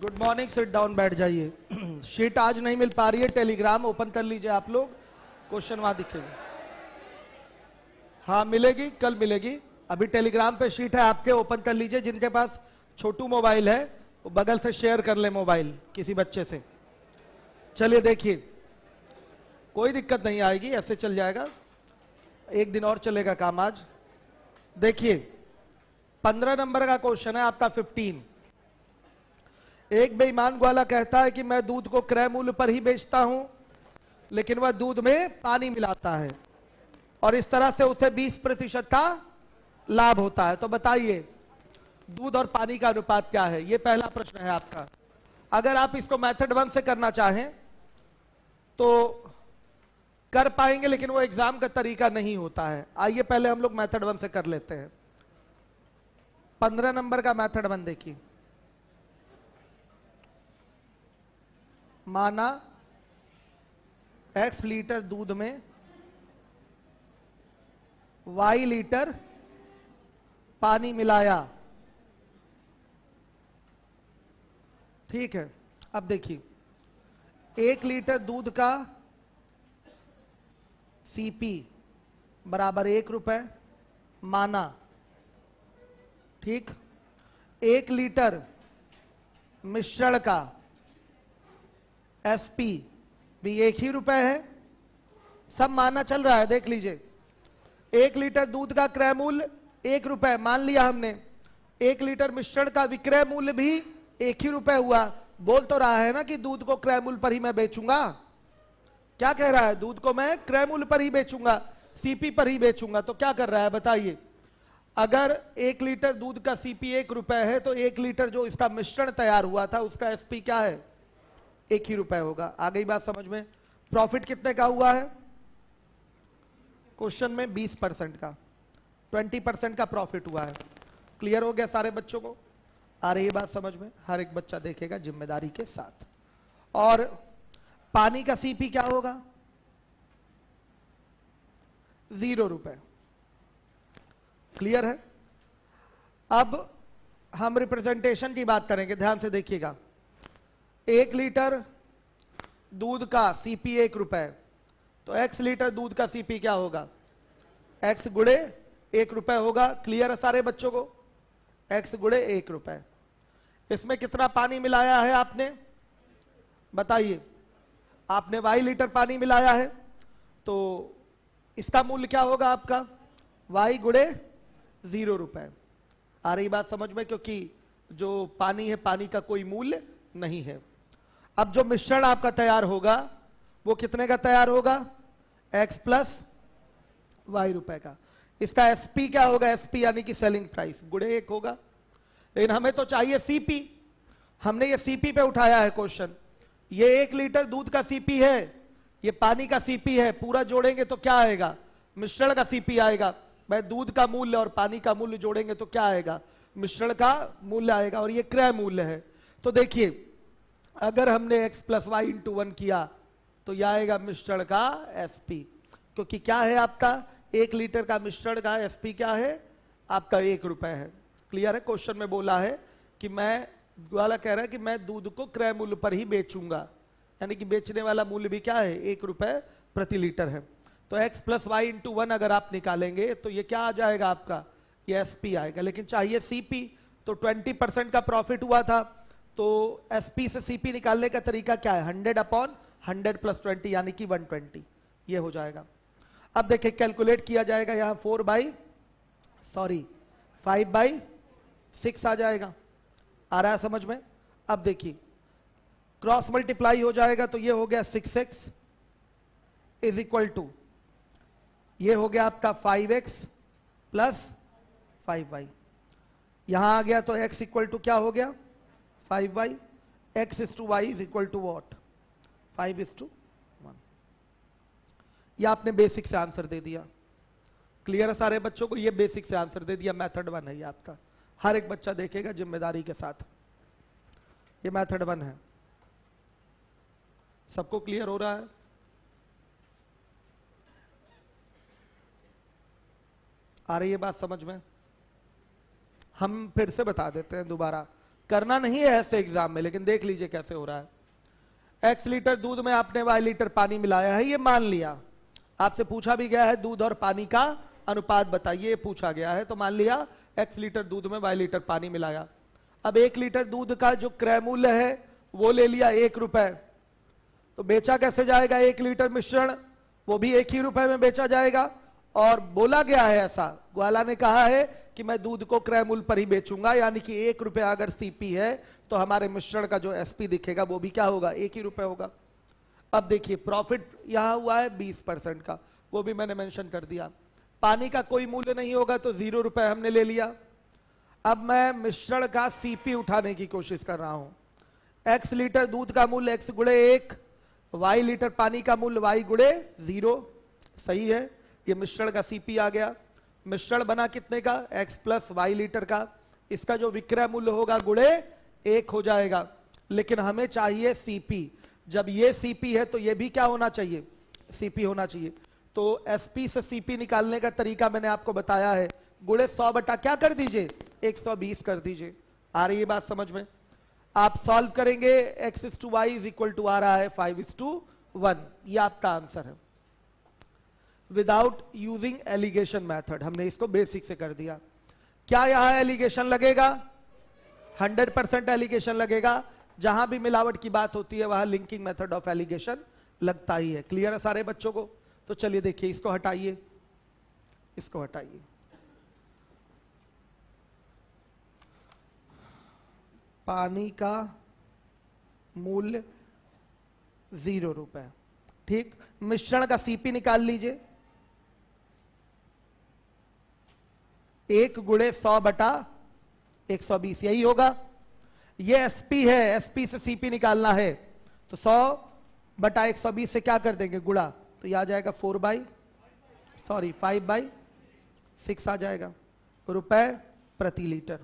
Good morning, sit down, बैठ जाइए। Sheet आज नहीं मिल पा रही है, टेलीग्राम ओपन कर लीजिए आप लोग, क्वेश्चन वहां दिखेगा। हाँ मिलेगी, कल मिलेगी। अभी टेलीग्राम पे शीट है आपके, ओपन कर लीजिए। जिनके पास छोटू मोबाइल है वो बगल से शेयर कर ले मोबाइल किसी बच्चे से। चलिए देखिए, कोई दिक्कत नहीं आएगी, ऐसे चल जाएगा, एक दिन और चलेगा काम आज। देखिए 15 नंबर का क्वेश्चन है आपका 15। एक बेईमान ग्वाला कहता है कि मैं दूध को क्रय मूल्य पर ही बेचता हूं, लेकिन वह दूध में पानी मिलाता है और इस तरह से उसे 20% का लाभ होता है। तो बताइए दूध और पानी का अनुपात क्या है? यह पहला प्रश्न है आपका। अगर आप इसको मेथड 1 से करना चाहें तो कर पाएंगे, लेकिन वो एग्जाम का तरीका नहीं होता है। आइए पहले हम लोग मेथड 1 से कर लेते हैं। 15 नंबर का मेथड 1 देखिए। माना x लीटर दूध में y लीटर पानी मिलाया, ठीक है। अब देखिए 1 लीटर दूध का CP बराबर 1 रुपए माना, ठीक। 1 लीटर मिश्रण का SP भी 1 ही रुपए है। सब माना चल रहा है, देख लीजिए। 1 लीटर दूध का क्रय मूल्य 1 रुपए मान लिया हमने। 1 लीटर मिश्रण का विक्रय मूल्य भी 1 ही रुपए हुआ। बोल तो रहा है ना कि दूध को क्रय मूल्य पर ही मैं बेचूंगा। क्या कह रहा है? दूध को मैं क्रय मूल्य पर ही बेचूंगा, CP पर ही बेचूंगा। तो क्या कर रहा है बताइए? अगर 1 लीटर दूध का CP 1 रुपए है तो 1 लीटर जो इसका मिश्रण तैयार हुआ था उसका SP क्या है? 1 ही रुपए होगा। आ गई बात समझ में? प्रॉफिट कितने का हुआ है क्वेश्चन में? 20% का, 20% का प्रॉफिट हुआ है। क्लियर हो गया सारे बच्चों को? आ रही है बात समझ में? हर एक बच्चा देखेगा जिम्मेदारी के साथ। और पानी का CP क्या होगा? 0 रुपए। क्लियर है? अब हम रिप्रेजेंटेशन की बात करेंगे, ध्यान से देखिएगा। 1 लीटर दूध का CP 1 रुपए, तो x लीटर दूध का CP क्या होगा? x गुणे 1 रुपए होगा। क्लियर है सारे बच्चों को? x गुणे 1 रुपए। इसमें कितना पानी मिलाया है आपने बताइए? आपने y लीटर पानी मिलाया है, तो इसका मूल्य क्या होगा आपका? y गुणे 0 रुपए। आ रही बात समझ में? क्योंकि जो पानी है, पानी का कोई मूल्य नहीं है। अब जो मिश्रण आपका तैयार होगा वो कितने का तैयार होगा? x प्लस y रुपए का। इसका SP क्या होगा? SP यानी कि सेलिंग प्राइस गुणे 1 होगा। लेकिन हमें तो चाहिए CP। हमने ये CP पे उठाया है क्वेश्चन। ये 1 लीटर दूध का CP है, ये पानी का CP है। पूरा जोड़ेंगे तो क्या आएगा? मिश्रण का CP आएगा। भाई दूध का मूल्य और पानी का मूल्य जोड़ेंगे तो क्या आएगा? मिश्रण का मूल्य आएगा, और ये क्रय मूल्य है। तो देखिए अगर हमने x प्लस वाई इंटू 1 किया तो यह आएगा मिश्रण का SP। क्योंकि क्या है आपका? 1 लीटर का मिश्रण का SP क्या है आपका? 1 रुपए है। क्लियर है? क्वेश्चन में बोला है कि मैं, वाला कह रहा है कि मैं दूध को क्रय मूल्य पर ही बेचूंगा, यानी कि बेचने वाला मूल्य भी क्या है? 1 रुपए प्रति लीटर है। तो x प्लस वाई इंटू 1 अगर आप निकालेंगे तो ये क्या आ जाएगा आपका? ये SP आएगा। लेकिन चाहिए CP, तो 20% का प्रॉफिट हुआ था, तो SP से CP निकालने का तरीका क्या है? 100/100 प्लस 20 यानी कि 120, ये हो जाएगा। अब देखिए कैलकुलेट किया जाएगा, यहां 5/6 आ जाएगा। आ रहा है समझ में? अब देखिए क्रॉस मल्टीप्लाई हो जाएगा तो ये हो गया 6x इज इक्वल टू, ये हो गया आपका 5x प्लस 5y। यहां आ गया तो x इक्वल टू क्या हो गया? 5y। x is to y is equal to what? 5:1। यह आपने बेसिक से आंसर दे दिया। क्लियर है सारे बच्चों को? ये बेसिक से आंसर दे दिया। मेथड 1 है ये आपका, हर एक बच्चा देखेगा जिम्मेदारी के साथ। ये मेथड 1 है। सबको क्लियर हो रहा है? आ रही है बात समझ में? हम फिर से बता देते हैं दोबारा, करना नहीं है ऐसे एग्जाम में, लेकिन देख लीजिए कैसे हो रहा है। x लीटर दूध में आपने y लीटर पानी मिलाया है, ये मान लिया। आपसे पूछा भी गया है दूध और पानी का अनुपात बताइए, पूछा गया है, तो मान लिया x लीटर दूध में y लीटर पानी मिलाया। अब 1 लीटर दूध का जो क्रय मूल्य है वो ले लिया 1 रुपए, तो बेचा कैसे जाएगा 1 लीटर मिश्रण, वो भी 1 ही रुपए में बेचा जाएगा। और बोला गया है ऐसा, ग्वाला ने कहा है कि मैं दूध को क्रय मूल्य पर ही बेचूंगा, यानी कि 1 रुपया अगर सीपी है तो हमारे मिश्रण का जो एसपी दिखेगा वो भी क्या होगा, 1 ही रुपए होगा। अब देखिए प्रॉफिट यहां हुआ है 20% का, वो भी मैंने मेंशन कर दिया। पानी का कोई मूल्य नहीं होगा तो 0 रुपए हमने ले लिया। अब मैं मिश्रण का सीपी उठाने की कोशिश कर रहा हूं। x लीटर दूध का मूल्य x गुणे 1, y लीटर पानी का मूल्य y गुणे 0, सही है। ये मिश्रण का सीपी आ गया। मिश्रण बना कितने का, x प्लस y लीटर का, इसका जो विक्रय मूल्य होगा गुणे 1 हो जाएगा। लेकिन हमें चाहिए सीपी, जब ये सीपी है तो ये भी क्या होना चाहिए, सीपी होना चाहिए। तो एसपी से सीपी निकालने का तरीका मैंने आपको बताया है, गुणे 100 बटा क्या कर दीजिए 120 कर दीजिए। आ रही है बात समझ में? आप सॉल्व करेंगे, x is to y is equal to आ रहा है 5:1, ये आपका आंसर है। विदाउट यूजिंग एलिगेशन मेथड, हमने इसको बेसिक से कर दिया। क्या यहां एलिगेशन लगेगा, 100% एलिगेशन लगेगा। जहां भी मिलावट की बात होती है वहां लिंकिंग मेथड ऑफ एलिगेशन लगता ही है। क्लियर है सारे बच्चों को? तो चलिए देखिए, इसको हटाइए, इसको हटाइए। पानी का मूल्य 0 रुपए, ठीक। मिश्रण का सीपी निकाल लीजिए, 1 गुणे 100 बटा 120, यही होगा। ये एसपी है, एसपी से सीपी निकालना है तो 100 बटा 120 से क्या कर देंगे गुणा, तो यह आ जाएगा 5/6 आ जाएगा रुपए प्रति लीटर।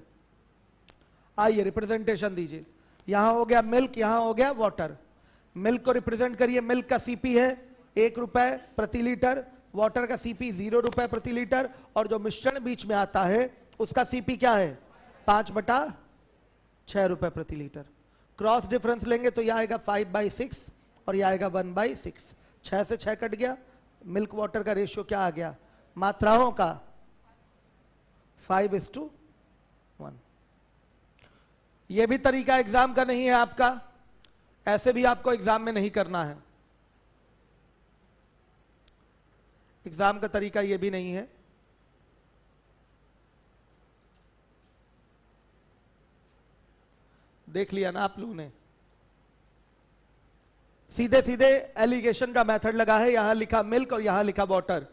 आइए रिप्रेजेंटेशन दीजिए, यहां हो गया मिल्क, यहां हो गया वाटर। मिल्क को रिप्रेजेंट करिए, मिल्क का सीपी है 1 रुपए प्रति लीटर, वाटर का सीपी 0 रुपए प्रति लीटर, और जो मिश्रण बीच में आता है उसका सीपी क्या है 5/6 रुपए प्रति लीटर। क्रॉस डिफरेंस लेंगे तो यह आएगा 5/6 और यह आएगा 1/6, 6 से 6 कट गया। मिल्क वाटर का रेशियो क्या आ गया, मात्राओं का 5:1। यह भी तरीका एग्जाम का नहीं है आपका, ऐसे भी आपको एग्जाम में नहीं करना है। एग्जाम का तरीका यह भी नहीं है। देख लिया ना आप लोगों ने, सीधे सीधे एलिगेशन का मेथड लगा है। यहां लिखा मिल्क और यहां लिखा वाटर।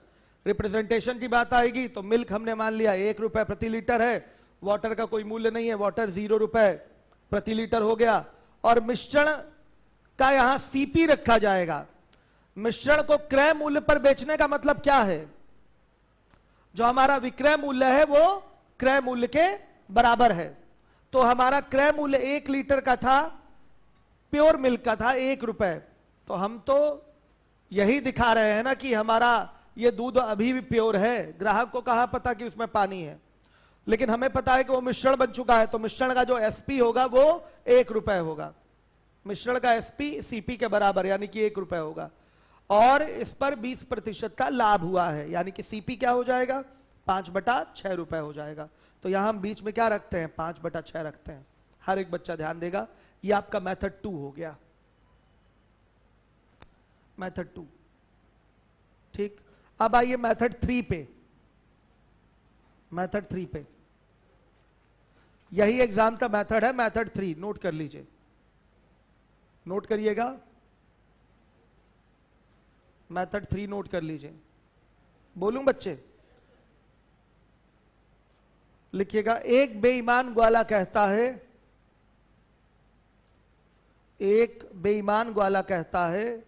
रिप्रेजेंटेशन की बात आएगी तो मिल्क हमने मान लिया 1 रुपए प्रति लीटर है, वाटर का कोई मूल्य नहीं है, वाटर 0 रुपए प्रति लीटर हो गया। और मिश्रण का यहां सीपी रखा जाएगा। मिश्रण को क्रय मूल्य पर बेचने का मतलब क्या है, जो हमारा विक्रय मूल्य है वो क्रय मूल्य के बराबर है। तो हमारा क्रय मूल्य 1 लीटर का था, प्योर मिल्क का था 1 रुपए, तो हम तो यही दिखा रहे हैं ना कि हमारा ये दूध अभी भी प्योर है। ग्राहक को कहां पता कि उसमें पानी है, लेकिन हमें पता है कि वो मिश्रण बन चुका है, तो मिश्रण का जो एसपी होगा वो 1 रुपए होगा। मिश्रण का एसपी सीपी के बराबर यानी कि 1 रुपए होगा, और इस पर 20% का लाभ हुआ है, यानी कि सीपी क्या हो जाएगा 5/6 रुपए हो जाएगा। तो यहां हम बीच में क्या रखते हैं 5/6 रखते हैं। हर एक बच्चा ध्यान देगा, ये आपका मेथड 2 हो गया, मेथड 2, ठीक। अब आइए मेथड 3 पे। मेथड 3 पे यही एग्जाम का मेथड है, मेथड 3 नोट कर लीजिए, नोट करिएगा, मेथड 3 नोट कर लीजिए। बोलूं बच्चे, लिखिएगा। एक बेईमान ग्वाला कहता है, एक बेईमान ग्वाला कहता है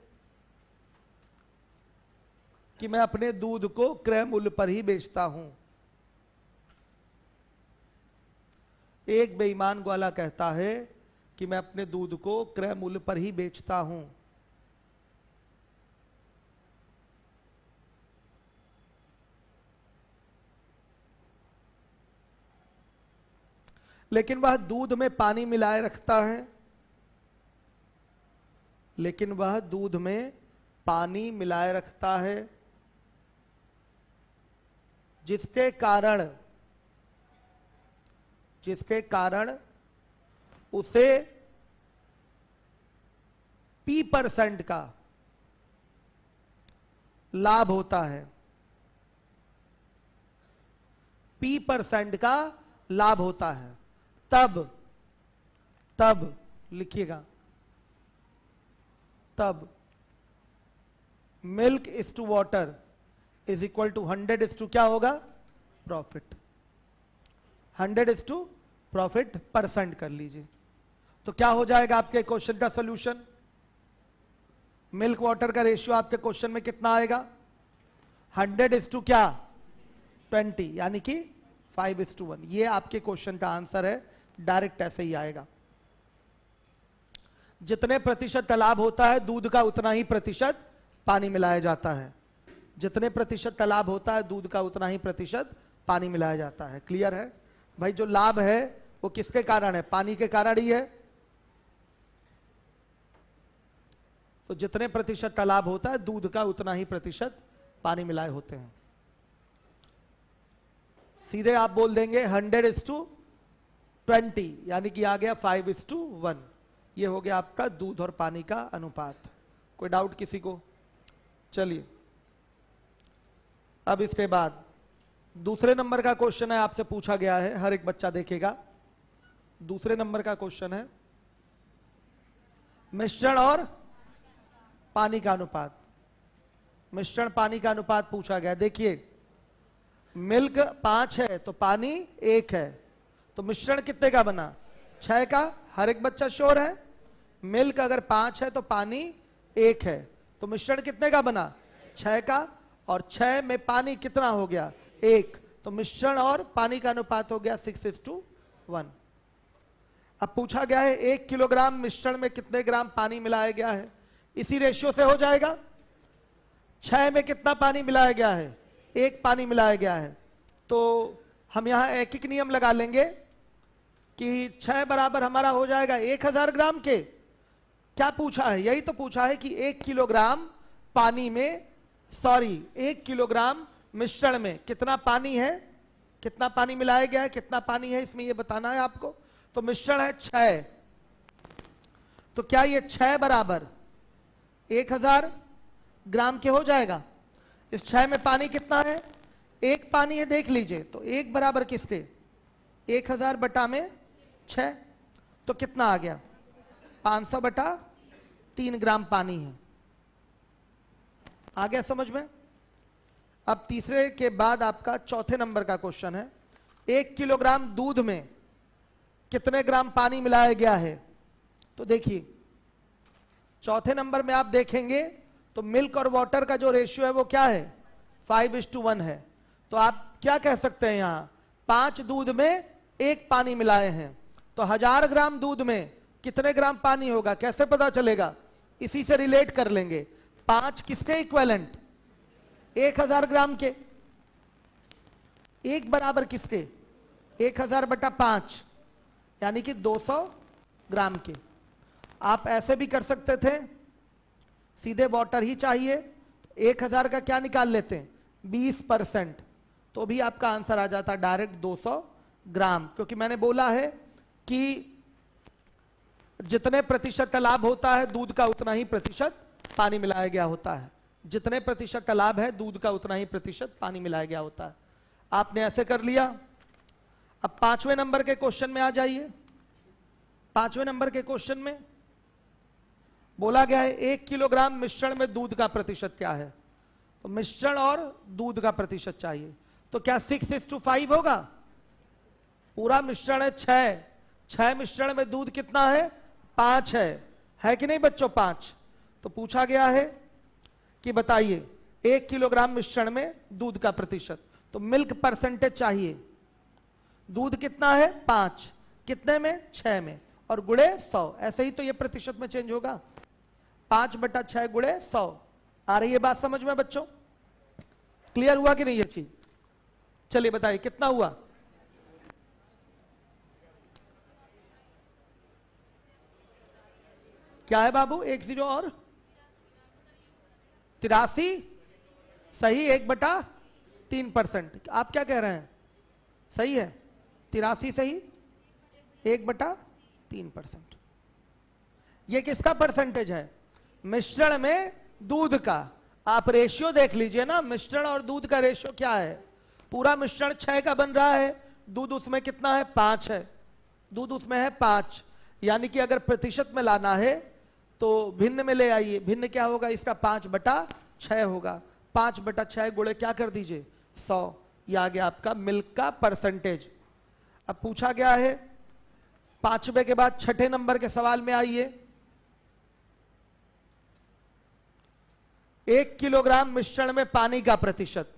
कि मैं अपने दूध को क्रय मूल्य पर ही बेचता हूं। एक बेईमान ग्वाला कहता है कि मैं अपने दूध को क्रय मूल्य पर ही बेचता हूं। लेकिन वह दूध में पानी मिलाए रखता है, लेकिन वह दूध में पानी मिलाए रखता है, जिसके कारण उसे P% का लाभ होता है, P% का लाभ होता है। तब लिखिएगा, तब milk is to water is equal to 100 is to क्या होगा, प्रॉफिट। 100 इज टू प्रॉफिट % कर लीजिए, तो क्या हो जाएगा आपके क्वेश्चन का सोल्यूशन। मिल्क वाटर का रेशियो आपके क्वेश्चन में कितना आएगा, 100 इज टू क्या, 20, यानी कि 5:1। ये आपके क्वेश्चन का आंसर है, डायरेक्ट ऐसे ही आएगा। जितने प्रतिशत तालाब होता है दूध का उतना ही प्रतिशत पानी मिलाया जाता है, जितने प्रतिशत तालाब होता है दूध का उतना ही प्रतिशत पानी मिलाया जाता है। क्लियर है भाई। जो लाभ है वो किसके कारण है, पानी के कारण ही है। तो जितने प्रतिशत तालाब होता है दूध का उतना ही प्रतिशत पानी मिलाए होते हैं। सीधे आप बोल देंगे 100:20, यानी कि आ गया 5:1। ये हो गया आपका दूध और पानी का अनुपात। कोई डाउट किसी को। चलिए अब इसके बाद दूसरे नंबर का क्वेश्चन है, आपसे पूछा गया है, हर एक बच्चा देखेगा। दूसरे नंबर का क्वेश्चन है मिश्रण और पानी का अनुपात। मिश्रण पानी का अनुपात पूछा गया। देखिए मिल्क 5 है तो पानी 1 है, तो मिश्रण कितने का बना, 6 का। हर एक बच्चा श्योर है। मिल्क अगर 5 है तो पानी 1 है, तो मिश्रण कितने का बना, 6 का। और 6 में पानी कितना हो गया, 1, तो मिश्रण और पानी का अनुपात हो गया 6:1। अब पूछा गया है 1 किलोग्राम मिश्रण में कितने ग्राम पानी मिलाया गया है। इसी रेशियो से हो जाएगा। 6 में कितना पानी मिलाया गया है, 1 पानी मिलाया गया है। तो हम यहां एक एक नियम लगा लेंगे कि 6 बराबर हमारा हो जाएगा 1000 ग्राम के। क्या पूछा है, यही तो पूछा है कि 1 किलोग्राम पानी में, 1 किलोग्राम मिश्रण में कितना पानी है, कितना पानी मिलाया गया है, कितना पानी है, इसमें ये बताना है आपको। तो मिश्रण है 6, तो क्या ये 6 बराबर 1000 ग्राम के हो जाएगा। इस 6 में पानी कितना है, 1 पानी है, देख लीजिए। तो 1 बराबर किसके, 1000 बटा में 6, तो कितना आ गया, 500/3 ग्राम पानी है। आ गया समझ में। अब तीसरे के बाद आपका चौथे नंबर का क्वेश्चन है 1 किलोग्राम दूध में कितने ग्राम पानी मिलाया गया है। तो देखिए चौथे नंबर में आप देखेंगे तो मिल्क और वाटर का जो रेशियो है वो क्या है, 5:1 है। तो आप क्या कह सकते हैं, यहां 5 दूध में 1 पानी मिलाए हैं, तो 1000 ग्राम दूध में कितने ग्राम पानी होगा, कैसे पता चलेगा, इसी से रिलेट कर लेंगे। 5 किसके इक्विवेलेंट, 1000 ग्राम के। 1 बराबर किसके, 1000/5, यानी कि 200 ग्राम के। आप ऐसे भी कर सकते थे, सीधे वाटर ही चाहिए, 1000 का क्या निकाल लेते हैं, 20%, तो भी आपका आंसर आ जाता डायरेक्ट 200 ग्राम। क्योंकि मैंने बोला है कि जितने प्रतिशत तालाब होता है दूध का उतना ही प्रतिशत पानी मिलाया गया होता है। जितने प्रतिशत तालाब है दूध का उतना ही प्रतिशत पानी मिलाया गया होता है। आपने ऐसे कर लिया। अब 5वें नंबर के क्वेश्चन में आ जाइए। 5वें नंबर के क्वेश्चन में बोला गया है 1 किलोग्राम मिश्रण में दूध का प्रतिशत क्या है। तो मिश्रण और दूध का प्रतिशत चाहिए, तो क्या 6:5 होगा। पूरा मिश्रण है 6 मिश्रण में दूध कितना है, 5 है कि नहीं बच्चों, 5। तो पूछा गया है कि बताइए 1 किलोग्राम मिश्रण में दूध का प्रतिशत, तो मिल्क परसेंटेज चाहिए। दूध कितना है, 5, कितने में, 6 में, और गुणे 100। ऐसे ही तो ये प्रतिशत में चेंज होगा, 5/6 गुणे 100। आ रही है बात समझ में बच्चों, क्लियर हुआ कि नहीं ये चीज। चलिए बताइए कितना हुआ, क्या है बाबू? 1 0 और 83 सही, 1/3%। आप क्या कह रहे हैं? सही है, 83 सही, 1/3%। ये किसका परसेंटेज है? मिश्रण में दूध का। आप रेशियो देख लीजिए ना, मिश्रण और दूध का रेशियो क्या है? पूरा मिश्रण 6 का बन रहा है, दूध उसमें कितना है? 5 है। दूध उसमें है 5, यानी कि अगर प्रतिशत में लाना है तो भिन्न में ले आइए। भिन्न क्या होगा इसका? 5/6 होगा। 5/6 गुणे क्या कर दीजिए? 100। यह आ गया आपका मिल्क का परसेंटेज। अब पूछा गया है 5वें के बाद 6ठे नंबर के सवाल में आइए। 1 किलोग्राम मिश्रण में पानी का प्रतिशत।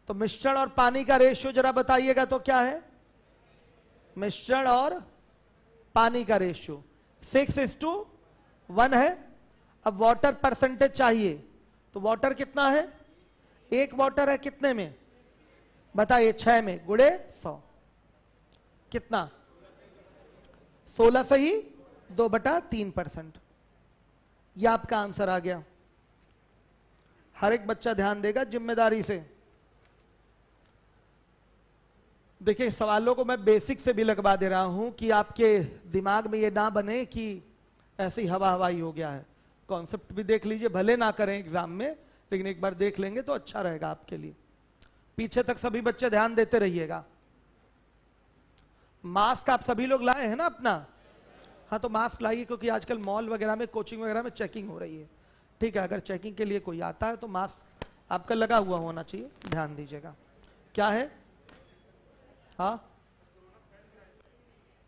तो मिश्रण और पानी का रेशियो जरा बताइएगा तो क्या है? मिश्रण और पानी का रेशियो 6:1 है। अब वाटर परसेंटेज चाहिए, तो वाटर कितना है? 1 वाटर है कितने में बताइए? 6 में, गुणे 100 कितना? 16 सही, 2/3%। यह आपका आंसर आ गया। हर एक बच्चा ध्यान देगा जिम्मेदारी से। देखिए सवालों को मैं बेसिक से भी लगवा दे रहा हूं कि आपके दिमाग में ये ना बने कि ऐसी हवा हवाई हो गया है। कॉन्सेप्ट भी देख लीजिए, भले ना करें एग्जाम में, लेकिन एक बार देख लेंगे तो अच्छा रहेगा आपके लिए। पीछे तक सभी बच्चे ध्यान देते रहिएगा। मास्क आप सभी लोग लाए हैं ना अपना? हाँ, तो मास्क लाइए, क्योंकि आजकल मॉल वगैरह में, कोचिंग वगैरह में चेकिंग हो रही है। ठीक है, अगर चेकिंग के लिए कोई आता है तो मास्क आपका लगा हुआ होना चाहिए, ध्यान दीजिएगा। क्या है? हाँ,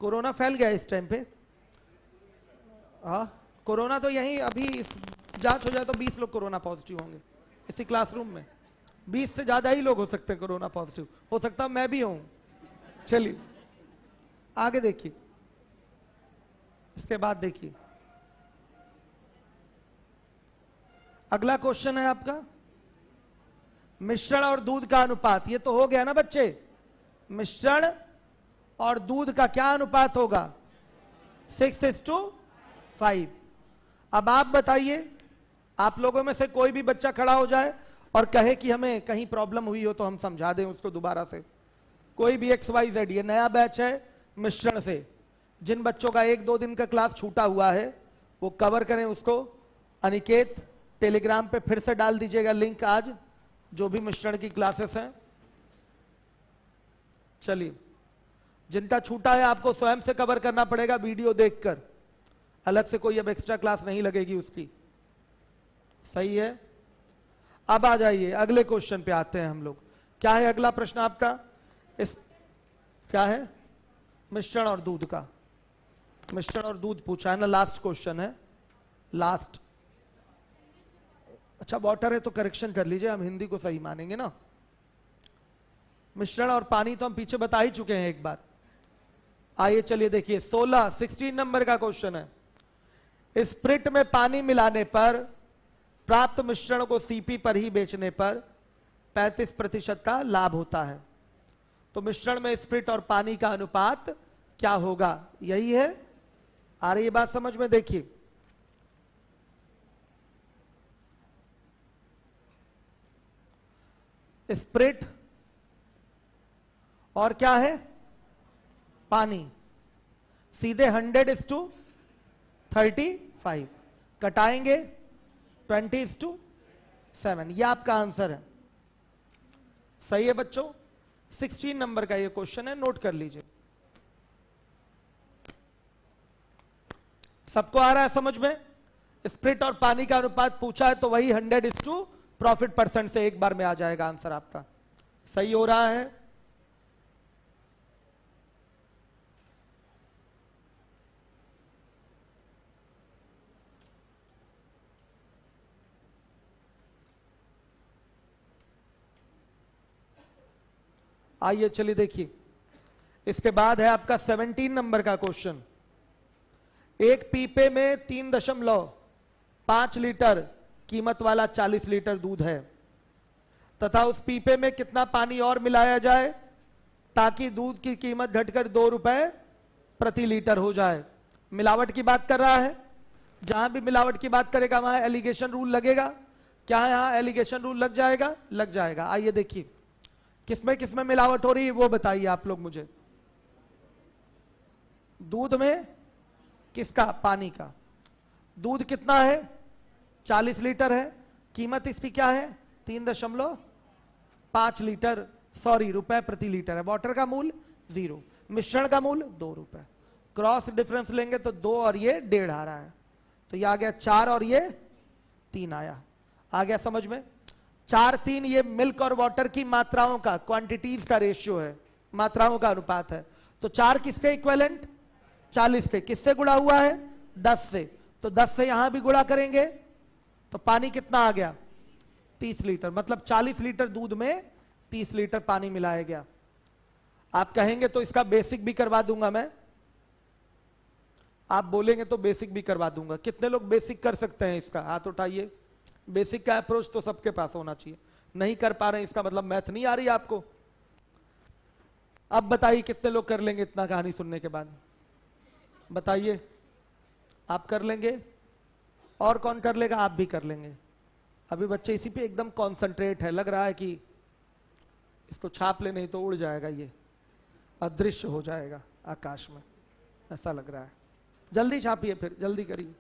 कोरोना फैल गया इस टाइम पे। हाँ, कोरोना तो यहीं अभी जांच हो जाए तो 20 लोग कोरोना पॉजिटिव होंगे इसी क्लासरूम में। 20 से ज्यादा ही लोग हो सकते हैं कोरोना पॉजिटिव, हो सकता है मैं भी हूं। चलिए आगे देखिए, इसके बाद देखिए अगला क्वेश्चन है आपका मिश्रण और दूध का अनुपात। ये तो हो गया ना बच्चे? मिश्रण और दूध का क्या अनुपात होगा? 6:5। अब आप बताइए, आप लोगों में से कोई भी बच्चा खड़ा हो जाए और कहे कि हमें कहीं प्रॉब्लम हुई हो तो हम समझा दें उसको दोबारा से। कोई भी XYZ, ये नया बैच है मिश्रण से। जिन बच्चों का 1-2 दिन का क्लास छूटा हुआ है वो कवर करें उसको। अनिकेत टेलीग्राम पे फिर से डाल दीजिएगा लिंक, आज जो भी मिश्रण की क्लासेस हैं। चलिए, जिनका छूटा है आपको स्वयं से कवर करना पड़ेगा वीडियो देखकर, अलग से कोई अब एक्स्ट्रा क्लास नहीं लगेगी उसकी। सही है। अब आ जाइए अगले क्वेश्चन पे आते हैं हम लोग। क्या है अगला प्रश्न आपका? क्या है? मिश्रण और दूध का। मिश्रण और दूध पूछा है ना, लास्ट क्वेश्चन है, लास्ट। अच्छा वाटर है तो करेक्शन कर लीजिए, हम हिंदी को सही मानेंगे ना। मिश्रण और पानी तो हम पीछे बता ही चुके हैं एक बार। आइए चलिए देखिए 16 नंबर का क्वेश्चन है। स्प्रिट में पानी मिलाने पर प्राप्त मिश्रण को सीपी पर ही बेचने पर 35% का लाभ होता है। तो मिश्रण में स्प्रिट और पानी का अनुपात क्या होगा? यही है। आ रही है बात समझ में? देखिए स्प्रिट और क्या है? पानी। सीधे 100:35 कटाएंगे 20:7। यह आपका आंसर है। सही है बच्चों। 16 नंबर का ये क्वेश्चन है, नोट कर लीजिए। सबको आ रहा है समझ में? स्प्रिट और पानी का अनुपात पूछा है तो वही 100 प्रॉफिट परसेंट से एक बार में आ जाएगा आंसर आपका। सही हो रहा है। आइए चलिए देखिए, इसके बाद है आपका 17 नंबर का क्वेश्चन। एक पीपे में 3.5 लीटर कीमत वाला 40 लीटर दूध है तथा उस पीपे में कितना पानी और मिलाया जाए ताकि दूध की कीमत घटकर 2 रुपए प्रति लीटर हो जाए। मिलावट की बात कर रहा है। जहां भी मिलावट की बात करेगा वहां एलिगेशन रूल लगेगा। क्या यहां एलिगेशन रूल लग जाएगा? लग जाएगा। आइए देखिए किसमें किसमें मिलावट हो रही है वो बताइए आप लोग मुझे। दूध में किसका? पानी का। दूध कितना है? 40 लीटर है। कीमत इसकी क्या है? 3.5 लीटर, सॉरी रुपए प्रति लीटर है। वाटर का मूल्य 0, मिश्रण का मूल्य 2 रुपए। क्रॉस डिफरेंस लेंगे तो 2 और ये 1.5 आ रहा है, तो ये आ गया 4 और ये 3 आया। आ गया समझ में? 4 3 ये मिल्क और वाटर की मात्राओं का, क्वांटिटीज का रेशियो है, मात्राओं का अनुपात है। तो 4 किसके इक्विवेलेंट? 40 के। किससे गुणा हुआ है? 10 से। तो 10 से यहां भी गुणा करेंगे तो पानी कितना आ गया? 30 लीटर। मतलब 40 लीटर दूध में 30 लीटर पानी मिलाया गया। आप कहेंगे तो इसका बेसिक भी करवा दूंगा मैं, आप बोलेंगे तो बेसिक भी करवा दूंगा। कितने लोग बेसिक कर सकते हैं इसका? हाथ उठाइए। बेसिक का अप्रोच तो सबके पास होना चाहिए। नहीं कर पा रहे हैं इसका मतलब मैथ नहीं आ रही आपको। अब बताइए कितने लोग कर लेंगे इतना कहानी सुनने के बाद? बताइए। आप कर लेंगे? और कौन कर लेगा? आप भी कर लेंगे। अभी बच्चे इसी पे एकदम कॉन्सेंट्रेट है, लग रहा है कि इसको छाप ले नहीं तो उड़ जाएगा, ये अदृश्य हो जाएगा आकाश में, ऐसा लग रहा है। जल्दी छापिए, फिर जल्दी करिए।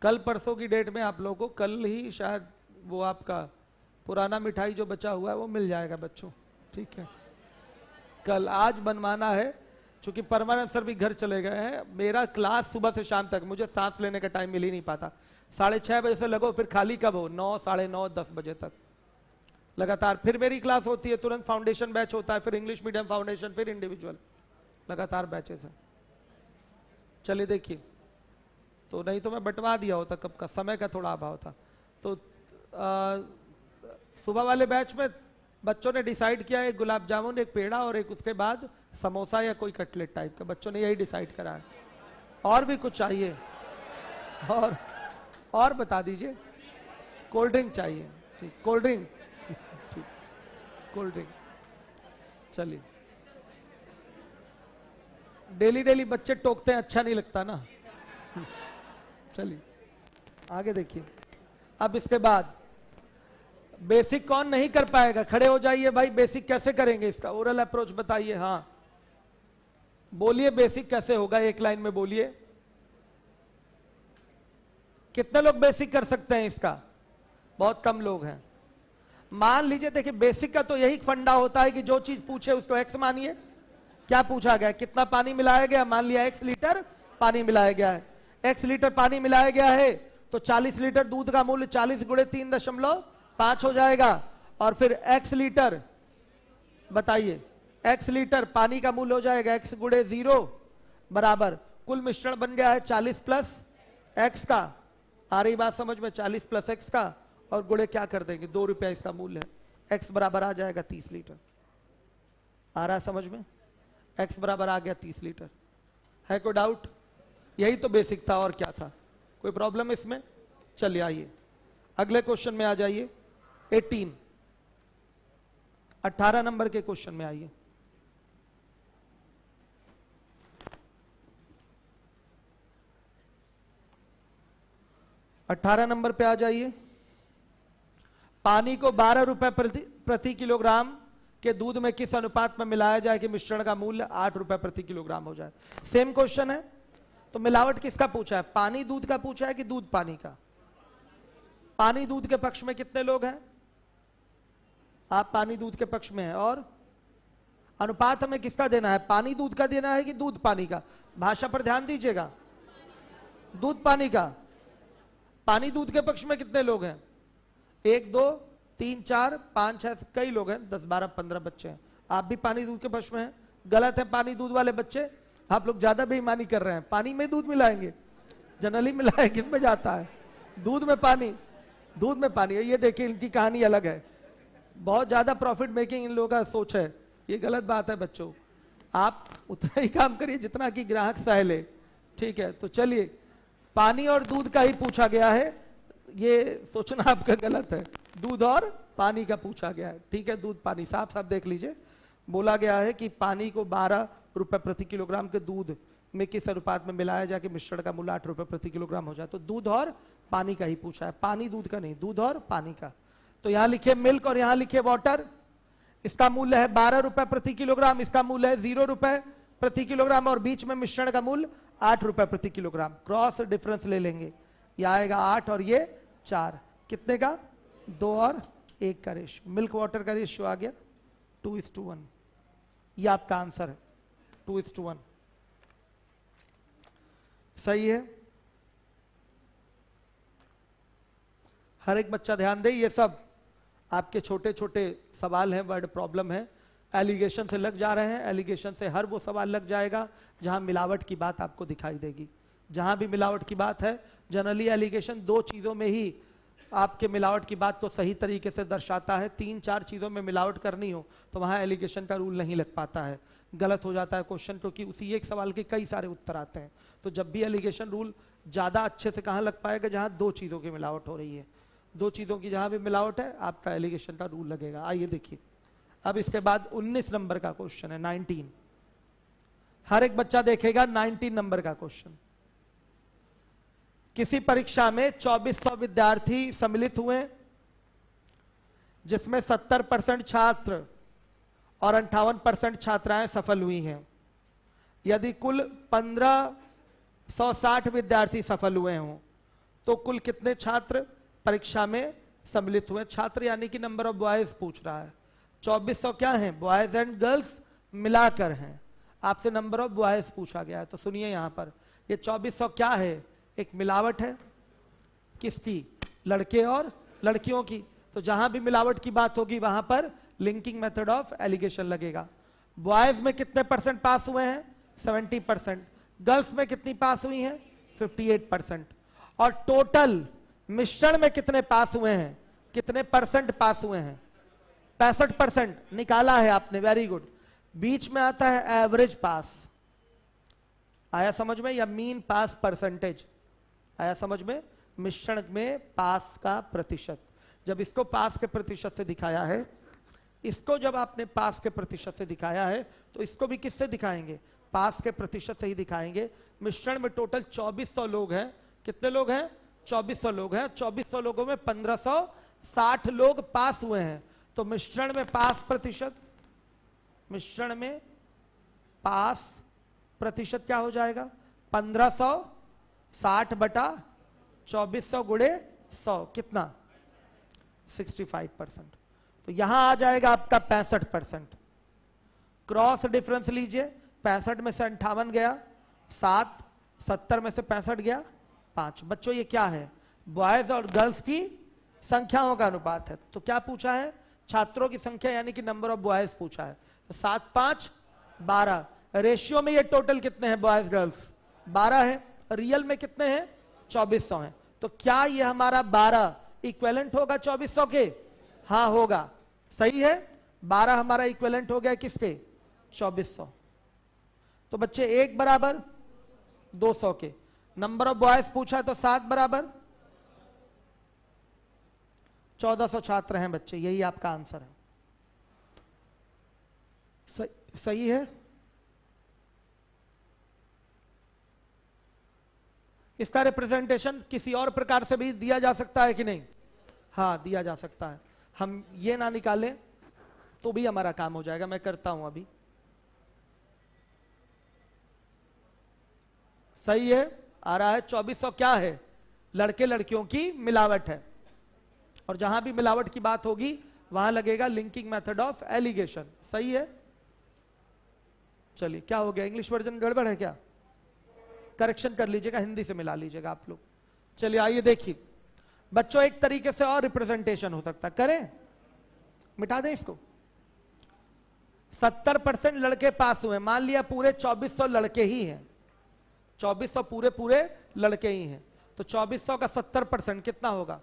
कल परसों की डेट में आप लोगों को कल ही शायद वो आपका पुराना मिठाई जो बचा हुआ है वो मिल जाएगा बच्चों, ठीक है? कल, आज बनवाना है क्योंकि परमानंद सर भी घर चले गए हैं। मेरा क्लास सुबह से शाम तक, मुझे सांस लेने का टाइम मिल ही नहीं पाता। 6:30 बजे से लगो, फिर खाली कब हो? 9 साढ़े 9 10 बजे तक लगातार। फिर मेरी क्लास होती है, तुरंत फाउंडेशन बैच होता है, फिर इंग्लिश मीडियम फाउंडेशन, फिर इंडिविजुअल, लगातार बैचेस है। चलिए देखिए, तो नहीं तो मैं बंटवा दिया होता कब का, समय का थोड़ा अभाव था। तो सुबह वाले बैच में बच्चों ने डिसाइड किया एक गुलाब जामुन, एक पेड़ा और एक उसके बाद समोसा या कोई कटलेट टाइप का, बच्चों ने यही डिसाइड करा है। और भी कुछ चाहिए? और बता दीजिए। कोल्ड ड्रिंक चाहिए? ठीक, कोल्ड ड्रिंक, ठीक, कोल्ड ड्रिंक। चलिए, डेली डेली बच्चे टोकते हैं, अच्छा नहीं लगता ना। चलिए आगे देखिए। अब इसके बाद बेसिक कौन नहीं कर पाएगा? खड़े हो जाइए भाई। बेसिक कैसे करेंगे इसका? ओरल अप्रोच बताइए। हाँ बोलिए, बेसिक कैसे होगा? एक लाइन में बोलिए। कितने लोग बेसिक कर सकते हैं इसका? बहुत कम लोग हैं। मान लीजिए, देखिए बेसिक का तो यही फंडा होता है कि जो चीज पूछे उसको एक्स मानिए। क्या पूछा गया? कितना पानी मिलाया गया? मान लिया x लीटर पानी मिलाया गया है। x लीटर पानी मिलाया गया है तो 40 लीटर दूध का मूल्य 40 गुणे 3.5 हो जाएगा। और फिर x लीटर, बताइए, x लीटर पानी का मूल्य हो जाएगा x गुणे 0 बराबर कुल मिश्रण बन गया है 40 प्लस x का। आ रही बात समझ में? 40 प्लस x का और गुणे क्या कर देंगे? 2 रुपया इसका मूल्य है। x बराबर आ जाएगा 30 लीटर। आ रहा है समझ में? x बराबर आ गया 30 लीटर। है कोई डाउट? यही तो बेसिक था, और क्या था? कोई प्रॉब्लम इसमें? चलिए आइए अगले क्वेश्चन में आ जाइए। 18 नंबर के क्वेश्चन में आइए। अठारह नंबर पे आ जाइए। पानी को 12 रुपए प्रति किलोग्राम के दूध में किस अनुपात में मिलाया जाए कि मिश्रण का मूल्य 8 रुपए प्रति किलोग्राम हो जाए? सेम क्वेश्चन है। तो मिलावट किसका पूछा है? पानी दूध का पूछा है कि दूध पानी का? पानी दूध के पक्ष में कितने लोग हैं? आप पानी दूध के पक्ष में हैं। और अनुपात हमें किसका देना है? पानी दूध का देना है कि दूध पानी का? भाषा पर ध्यान दीजिएगा। दूध पानी का। पानी दूध के पक्ष में कितने लोग हैं? 1 2 3 4 5 6, कई लोग हैं, 10 12 15 बच्चे हैं। आप भी पानी दूध के पक्ष में हैं। गलत है पानी दूध वाले बच्चे, आप लोग ज्यादा बेईमानी कर रहे हैं। पानी में दूध मिलाएंगे? जनरली मिलाए किस में जाता है? दूध में पानी, दूध में पानी। ये देखिए इनकी कहानी अलग है। बहुत ज्यादा प्रॉफिट मेकिंग इन लोगों का सोच है, ये गलत बात है बच्चों। आप उतना ही काम करिए जितना कि ग्राहक सह ले, ठीक है? तो चलिए, पानी और दूध का ही पूछा गया है, ये सोचना आपका गलत है। दूध और पानी का पूछा गया है, ठीक है? दूध पानी साफ साफ देख लीजिए। बोला गया है कि पानी को 12 रुपए प्रति किलोग्राम के दूध में किस अनुपात में मिलाया जाके मिश्रण का मूल्य 8 रुपए प्रति किलोग्राम हो जाए। तो दूध और पानी का ही पूछा है, पानी दूध का नहीं, दूध और पानी का। तो यहां लिखे मिल्क और यहां लिखे वाटर। इसका मूल्य है 12 रुपए प्रति किलोग्राम, इसका मूल्य है 0 रुपए प्रति किलोग्राम, और बीच में मिश्रण का मूल्य 8 रुपए प्रति किलोग्राम। क्रॉस डिफरेंस ले लेंगे, यह आएगा 8 और ये 4, कितने का? 2 और 1 का रेशियो। मिल्क वाटर का रेशियो आ गया 2:1। ये आपका आंसर है 2:1। सही है। हर एक बच्चा ध्यान दे, ये सब आपके छोटे छोटे सवाल हैं, वर्ड प्रॉब्लम है, एलिगेशन से लग जा रहे हैं। एलिगेशन से हर वो सवाल लग जाएगा जहां मिलावट की बात आपको दिखाई देगी। जहां भी मिलावट की बात है, जनरली एलिगेशन 2 चीजों में ही आपके मिलावट की बात को सही तरीके से दर्शाता है। 3-4 चीजों में मिलावट करनी हो तो वहां एलिगेशन का रूल नहीं लग पाता है, गलत हो जाता है क्वेश्चन, क्योंकि उसी एक सवाल के कई सारे उत्तर आते हैं। तो जब भी एलिगेशन रूल ज्यादा अच्छे से कहां लग पाएगा? जहां 2 चीजों की मिलावट हो रही है। 2 चीजों की जहां भी मिलावट है, आपका एलिगेशन का रूल लगेगा। आइए देखिए, अब इसके बाद 19 नंबर का क्वेश्चन है, 19। हर एक बच्चा देखेगा 19 नंबर का क्वेश्चन। किसी परीक्षा में 2400 विद्यार्थी सम्मिलित हुए, जिसमें 70% छात्र और 58% छात्राएं सफल हुई हैं। यदि कुल 1560 विद्यार्थी सफल हुए हों तो कुल कितने छात्र परीक्षा में सम्मिलित हुए? छात्र यानी कि नंबर ऑफ बॉयज पूछ रहा है। 2400 क्या है? बॉयज एंड गर्ल्स मिलाकर हैं। आपसे नंबर ऑफ बॉयज पूछा गया है। तो सुनिए, यहां पर ये 2400 क्या है? एक मिलावट है। किसकी? लड़के और लड़कियों की। तो जहां भी मिलावट की बात होगी वहां पर लिंकिंग मेथड ऑफ एलिगेशन लगेगा। बॉयज में कितने परसेंट पास हुए हैं? 70%। गर्ल्स में कितनी पास हुई हैं? 58%। और टोटल मिश्रण में कितने पास हुए हैं? कितने परसेंट पास हुए हैं? 65% निकाला है आपने, वेरी गुड। बीच में आता है एवरेज पास। आया समझ में? या मीन पास परसेंटेज आया समझ में? मिश्रण में पास का प्रतिशत। जब इसको पास के प्रतिशत से दिखाया है, इसको जब आपने पास के प्रतिशत से दिखाया है, तो इसको भी किससे दिखाएंगे? पास के प्रतिशत से ही दिखाएंगे। मिश्रण में टोटल 2400 लोग हैं। कितने लोग हैं? 2400 लोग हैं। 2400 लोगों में 1560 लोग पास हुए हैं। तो मिश्रण में पास प्रतिशत, मिश्रण में पास प्रतिशत क्या हो जाएगा? 1560 बटा 2400 गुणे 100, कितना? 65%। तो यहां आ जाएगा आपका 65%। क्रॉस डिफरेंस लीजिए, 65 में से 58 गया 7, 70 में से 65 गया 5। बच्चों ये क्या है? बॉयज और गर्ल्स की संख्याओं का अनुपात है। तो क्या पूछा है? छात्रों की संख्या यानी कि नंबर ऑफ बॉयज पूछा है। तो 7, 5, 12। रेशियो में ये टोटल कितने हैं? बॉयज गर्ल्स 12 है। रियल में कितने हैं? 2400 हैं। तो क्या ये हमारा 12 इक्विवेलेंट होगा 2400 के? हाँ होगा। सही है, 12 हमारा इक्विवेलेंट हो गया किसके? 2400। तो बच्चे 1 बराबर 200 के। नंबर ऑफ बॉयज पूछा तो 7 बराबर 1400 छात्र हैं बच्चे। यही आपका आंसर है। सही है। इसका रिप्रेजेंटेशन किसी और प्रकार से भी दिया जा सकता है कि नहीं? हाँ दिया जा सकता है। हम ये ना निकालें तो भी हमारा काम हो जाएगा। मैं करता हूं अभी। सही है, आ रहा है। 2400 क्या है? लड़के लड़कियों की मिलावट है। और जहां भी मिलावट की बात होगी वहां लगेगा लिंकिंग मेथड ऑफ एलिगेशन। सही है। चलिए, क्या हो गया? इंग्लिश वर्जन गड़बड़ है क्या? करेक्शन कर लीजिएगा, हिंदी से मिला लीजिएगा आप लोग। चलिए आइए देखिए बच्चों, एक तरीके से और रिप्रेजेंटेशन हो सकता है। करें? मिटा दें इसको। 70% लड़के पास हुए। मान लिया पूरे 2400 लड़के ही हैं। 2400 पूरे पूरे लड़के ही हैं। तो 2400 का 70% कितना होगा?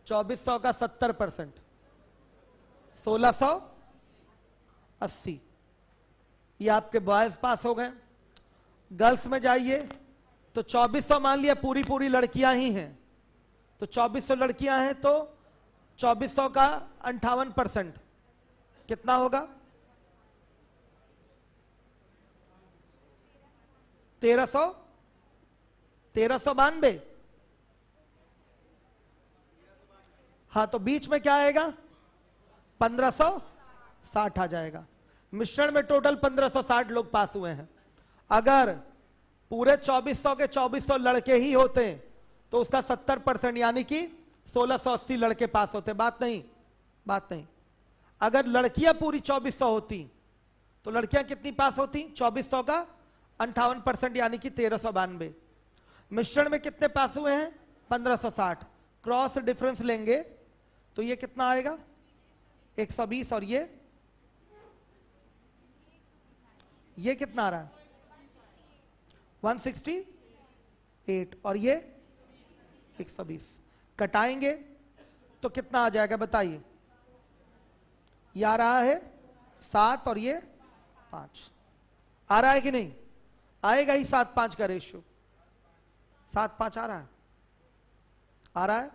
2400 का 70% 1680। ये आपके बॉयज पास हो गए। गर्ल्स में जाइए तो 2400 मान लिया पूरी पूरी लड़कियां ही हैं। तो 2400 लड़कियां हैं तो 2400 का 58%। कितना होगा? 1392। हाँ, तो बीच में क्या आएगा? 1560 आ जाएगा। मिश्रण में टोटल 1560 लोग पास हुए हैं। अगर पूरे 2400 के 2400 लड़के ही होते तो उसका 70% यानी कि 1680 लड़के पास होते। बात नहीं? अगर लड़कियां पूरी 2400 होती तो लड़कियां कितनी पास होती? 2400 का 58% यानी कि 1392। मिश्रण में कितने पास हुए हैं? 1560। क्रॉस डिफरेंस लेंगे तो ये कितना आएगा? 120। और ये कितना आ रहा है? 168। और ये 120। कटाएंगे तो कितना आ जाएगा बताइए? ये आ रहा है 7 और ये 5। आ रहा है कि नहीं? आएगा ही 7-5 का रेशियो। 7-5 आ रहा है।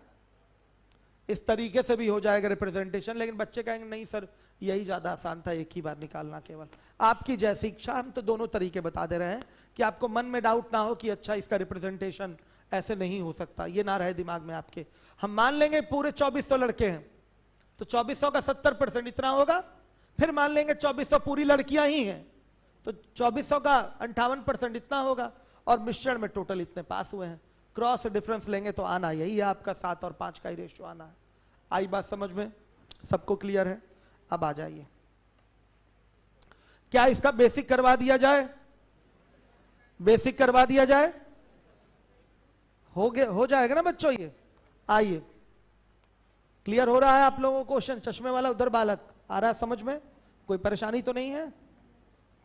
इस तरीके से भी हो जाएगा रिप्रेजेंटेशन। लेकिन बच्चे कहेंगे नहीं सर यही ज्यादा आसान था, एक ही बार निकालना केवल। आपकी जैसी इच्छा। हम तो दोनों तरीके बता दे रहे हैं कि आपको मन में डाउट ना हो कि अच्छा इसका रिप्रेजेंटेशन ऐसे नहीं हो सकता, ये ना रहे दिमाग में आपके। हम मान लेंगे पूरे 2400 लड़के हैं तो 2400 का 70% इतना होगा। फिर मान लेंगे 2400 पूरी लड़कियां ही हैं तो 2400 का 58% इतना होगा। और मिश्रण में टोटल इतने पास हुए हैं। क्रॉस डिफरेंस लेंगे तो आना यही है आपका 7 और 5 का ही रेशियो आना है। आई बात समझ में? सबको क्लियर है? अब आ जाइए, क्या इसका बेसिक करवा दिया जाए? बेसिक करवा दिया जाए? हो जाएगा ना बच्चों? ये आइए, क्लियर हो रहा है आप लोगों को क्वेश्चन? चश्मे वाला उधर बालक आ रहा है समझ में? कोई परेशानी तो नहीं है?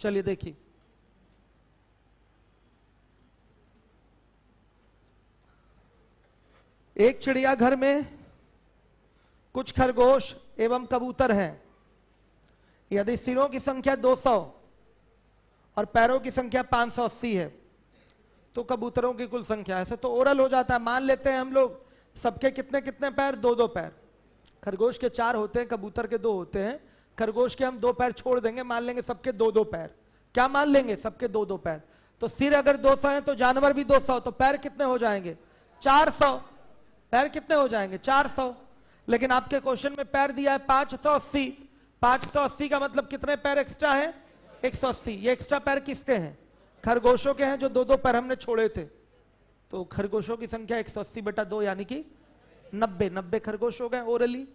चलिए देखिए, एक चिड़ियाघर में कुछ खरगोश एवं कबूतर हैं। यदि सिरों की संख्या 200 और पैरों की संख्या 580 है तो कबूतरों की कुल संख्या। ऐसे तो ओरल हो जाता है। मान लेते हैं हम लोग सबके कितने कितने पैर? 2-2 पैर। खरगोश के 4 होते हैं, कबूतर के 2 होते हैं। खरगोश के हम 2 पैर छोड़ देंगे, मान लेंगे सबके 2-2 पैर। क्या मान लेंगे? सबके 2-2 पैर। तो सिर अगर 200 है तो जानवर भी 200, तो पैर कितने हो जाएंगे? 400। पैर कितने हो जाएंगे? 400। लेकिन आपके क्वेश्चन में पैर दिया है 580। 580 का मतलब कितने पैर एक्स्ट्रा है? 180। ये एक्स्ट्रा पैर किसके हैं? खरगोशों के हैं, जो 2-2 पैर हमने छोड़े थे। तो खरगोशों की संख्या 180/2 यानी कि 90 खरगोश हो गए ओरली।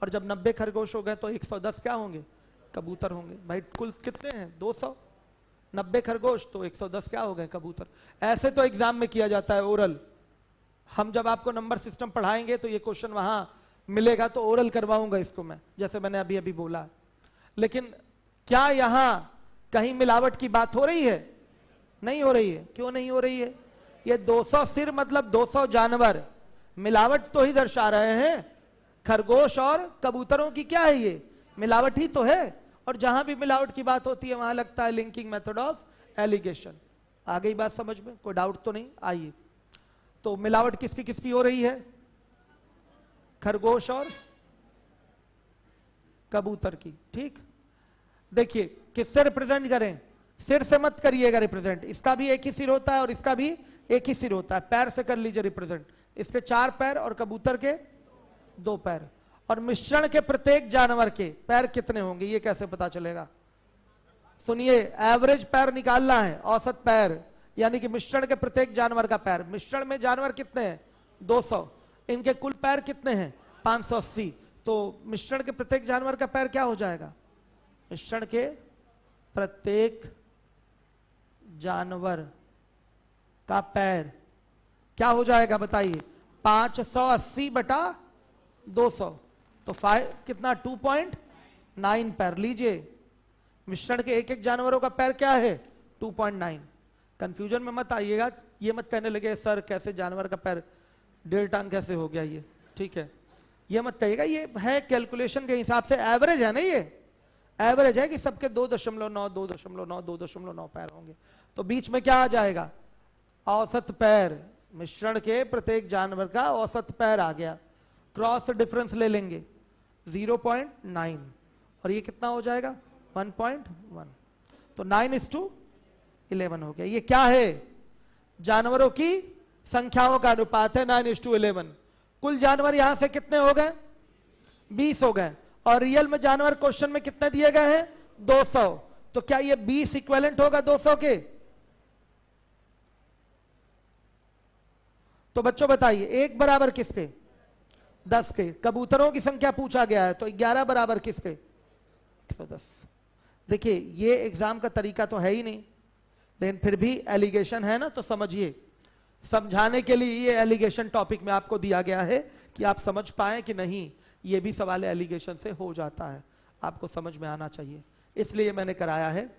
और जब 90 खरगोश हो गए तो 110 क्या होंगे? कबूतर होंगे। भाई कुल कितने हैं? 200। 90 खरगोश तो 110 क्या हो गए? कबूतर। ऐसे तो एग्जाम में किया जाता है ओरल। हम जब आपको नंबर सिस्टम पढ़ाएंगे तो ये क्वेश्चन वहां मिलेगा तो ओरल करवाऊंगा इसको मैं, जैसे मैंने अभी अभी बोला। लेकिन क्या यहां कहीं मिलावट की बात हो रही है? नहीं हो रही है। क्यों नहीं हो रही है? ये 200 सिर मतलब 200 जानवर मिलावट तो ही दर्शा रहे हैं। खरगोश और कबूतरों की क्या है? ये मिलावट ही तो है। और जहां भी मिलावट की बात होती है वहां लगता है लिंकिंग मेथड ऑफ एलिगेशन। आ गई बात समझ में? कोई डाउट तो नहीं? आइए, तो मिलावट किसकी किसकी हो रही है? खरगोश और कबूतर की। ठीक, देखिए किससे रिप्रेजेंट करें? सिर से मत करिएगा रिप्रेजेंट। इसका भी एक ही सिर होता है और इसका भी एक ही सिर होता है। पैर से कर लीजिए रिप्रेजेंट। इसके 4 पैर और कबूतर के 2 पैर। और मिश्रण के प्रत्येक जानवर के पैर कितने होंगे ये कैसे पता चलेगा? सुनिए, एवरेज पैर निकालना है, औसत पैर, यानी कि मिश्रण के प्रत्येक जानवर का पैर। मिश्रण में जानवर कितने हैं? 200। इनके कुल पैर कितने हैं? 580। तो मिश्रण के प्रत्येक जानवर का पैर क्या हो जाएगा? मिश्रण के प्रत्येक जानवर का पैर क्या हो जाएगा बताइए? 580/200। तो कितना? 2.9 पैर लीजिए। मिश्रण के एक एक जानवरों का पैर क्या है? 2.9। कंफ्यूजन में मत आइएगा, ये मत कहने लगे सर कैसे जानवर का पैर 1.5 टन कैसे हो गया ये। ठीक है, ये मत कहिएगा, ये है कैलकुलेशन के हिसाब से एवरेज है ना। ये एवरेज है कि सबके 2.9 2.9 2.9 पैर होंगे। तो बीच में क्या आ जाएगा? औसत पैर। मिश्रण के प्रत्येक जानवर का औसत पैर आ गया। क्रॉस डिफरेंस ले लेंगे 0.9 और ये कितना हो जाएगा 1.1, तो 9:11 हो गया। ये क्या है? जानवरों की संख्याओं का अनुपात है 9:11। कुल जानवर यहां से कितने हो गए? 20 हो गए, और रियल में जानवर क्वेश्चन में कितने दिए गए हैं? 200। तो क्या ये 20 इक्विवेलेंट होगा 200 के? तो बच्चों बताइए, एक बराबर किसके? 10 के। कबूतरों की संख्या पूछा गया है, तो 11 बराबर किसके? 110। देखिए ये एग्जाम का तरीका तो है ही नहीं, लेकिन फिर भी एलिगेशन है ना, तो समझिए। समझाने के लिए ये एलिगेशन टॉपिक में आपको दिया गया है कि आप समझ पाए कि नहीं, ये भी सवाल एलिगेशन से हो जाता है, आपको समझ में आना चाहिए, इसलिए मैंने कराया है।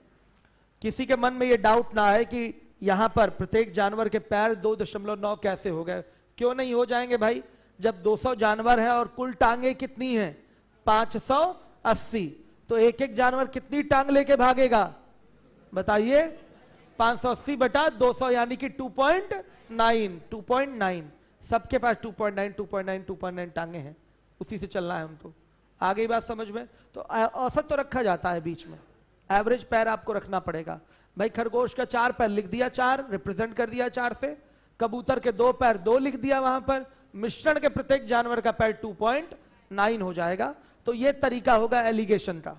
किसी के मन में ये डाउट ना आए कि यहां पर प्रत्येक जानवर के पैर 2.9 कैसे हो गए। क्यों नहीं हो जाएंगे भाई? जब 200 जानवर है और कुल टांगे कितनी हैं? 580। तो एक एक जानवर कितनी टांग लेके भागेगा बताइए? 580 बटा 200 यानी कि 2.9 सबके पास 2.9 टांगे हैं, उसी से चलना है उनको। आगे बात समझ में? तो औसत तो रखा जाता है बीच में, एवरेज पैर आपको रखना पड़ेगा। भाई खरगोश का 4 पैर लिख दिया, 4 रिप्रेजेंट कर दिया 4 से। कबूतर के 2 पैर 2 लिख दिया वहां पर। मिश्रण के प्रत्येक जानवर का पैर 2.9 हो जाएगा। तो ये तरीका होगा एलिगेशन का।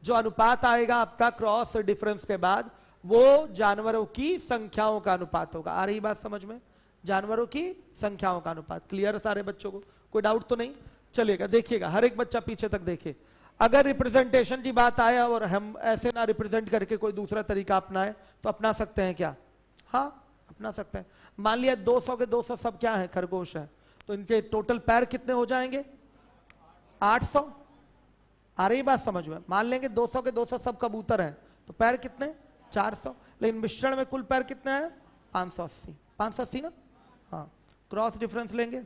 जो अनुपात आएगा आपका क्रॉस डिफरेंस के बाद, वो जानवरों की संख्याओं का अनुपात होगा। आ रही बात समझ में? जानवरों की संख्याओं का अनुपात। क्लियर है सारे बच्चों को? कोई डाउट तो नहीं? चलिएगा, देखिएगा, हर एक बच्चा पीछे तक देखे। अगर रिप्रेजेंटेशन की बात आया और हम ऐसे ना रिप्रेजेंट करके कोई दूसरा तरीका अपनाए, तो अपना सकते हैं क्या? हाँ अपना सकते हैं। मान लिया 200 के 200 सब क्या है? खरगोश है। तो इनके टोटल पैर कितने हो जाएंगे? 800। आ रही बात समझ में? मान लेंगे 200 के 200 सब कबूतर हैं, तो पैर कितने? 400। लेकिन मिश्रण में कुल पैर कितने हैं? 580। 580 ना? हाँ, क्रॉस डिफरेंस लेंगे,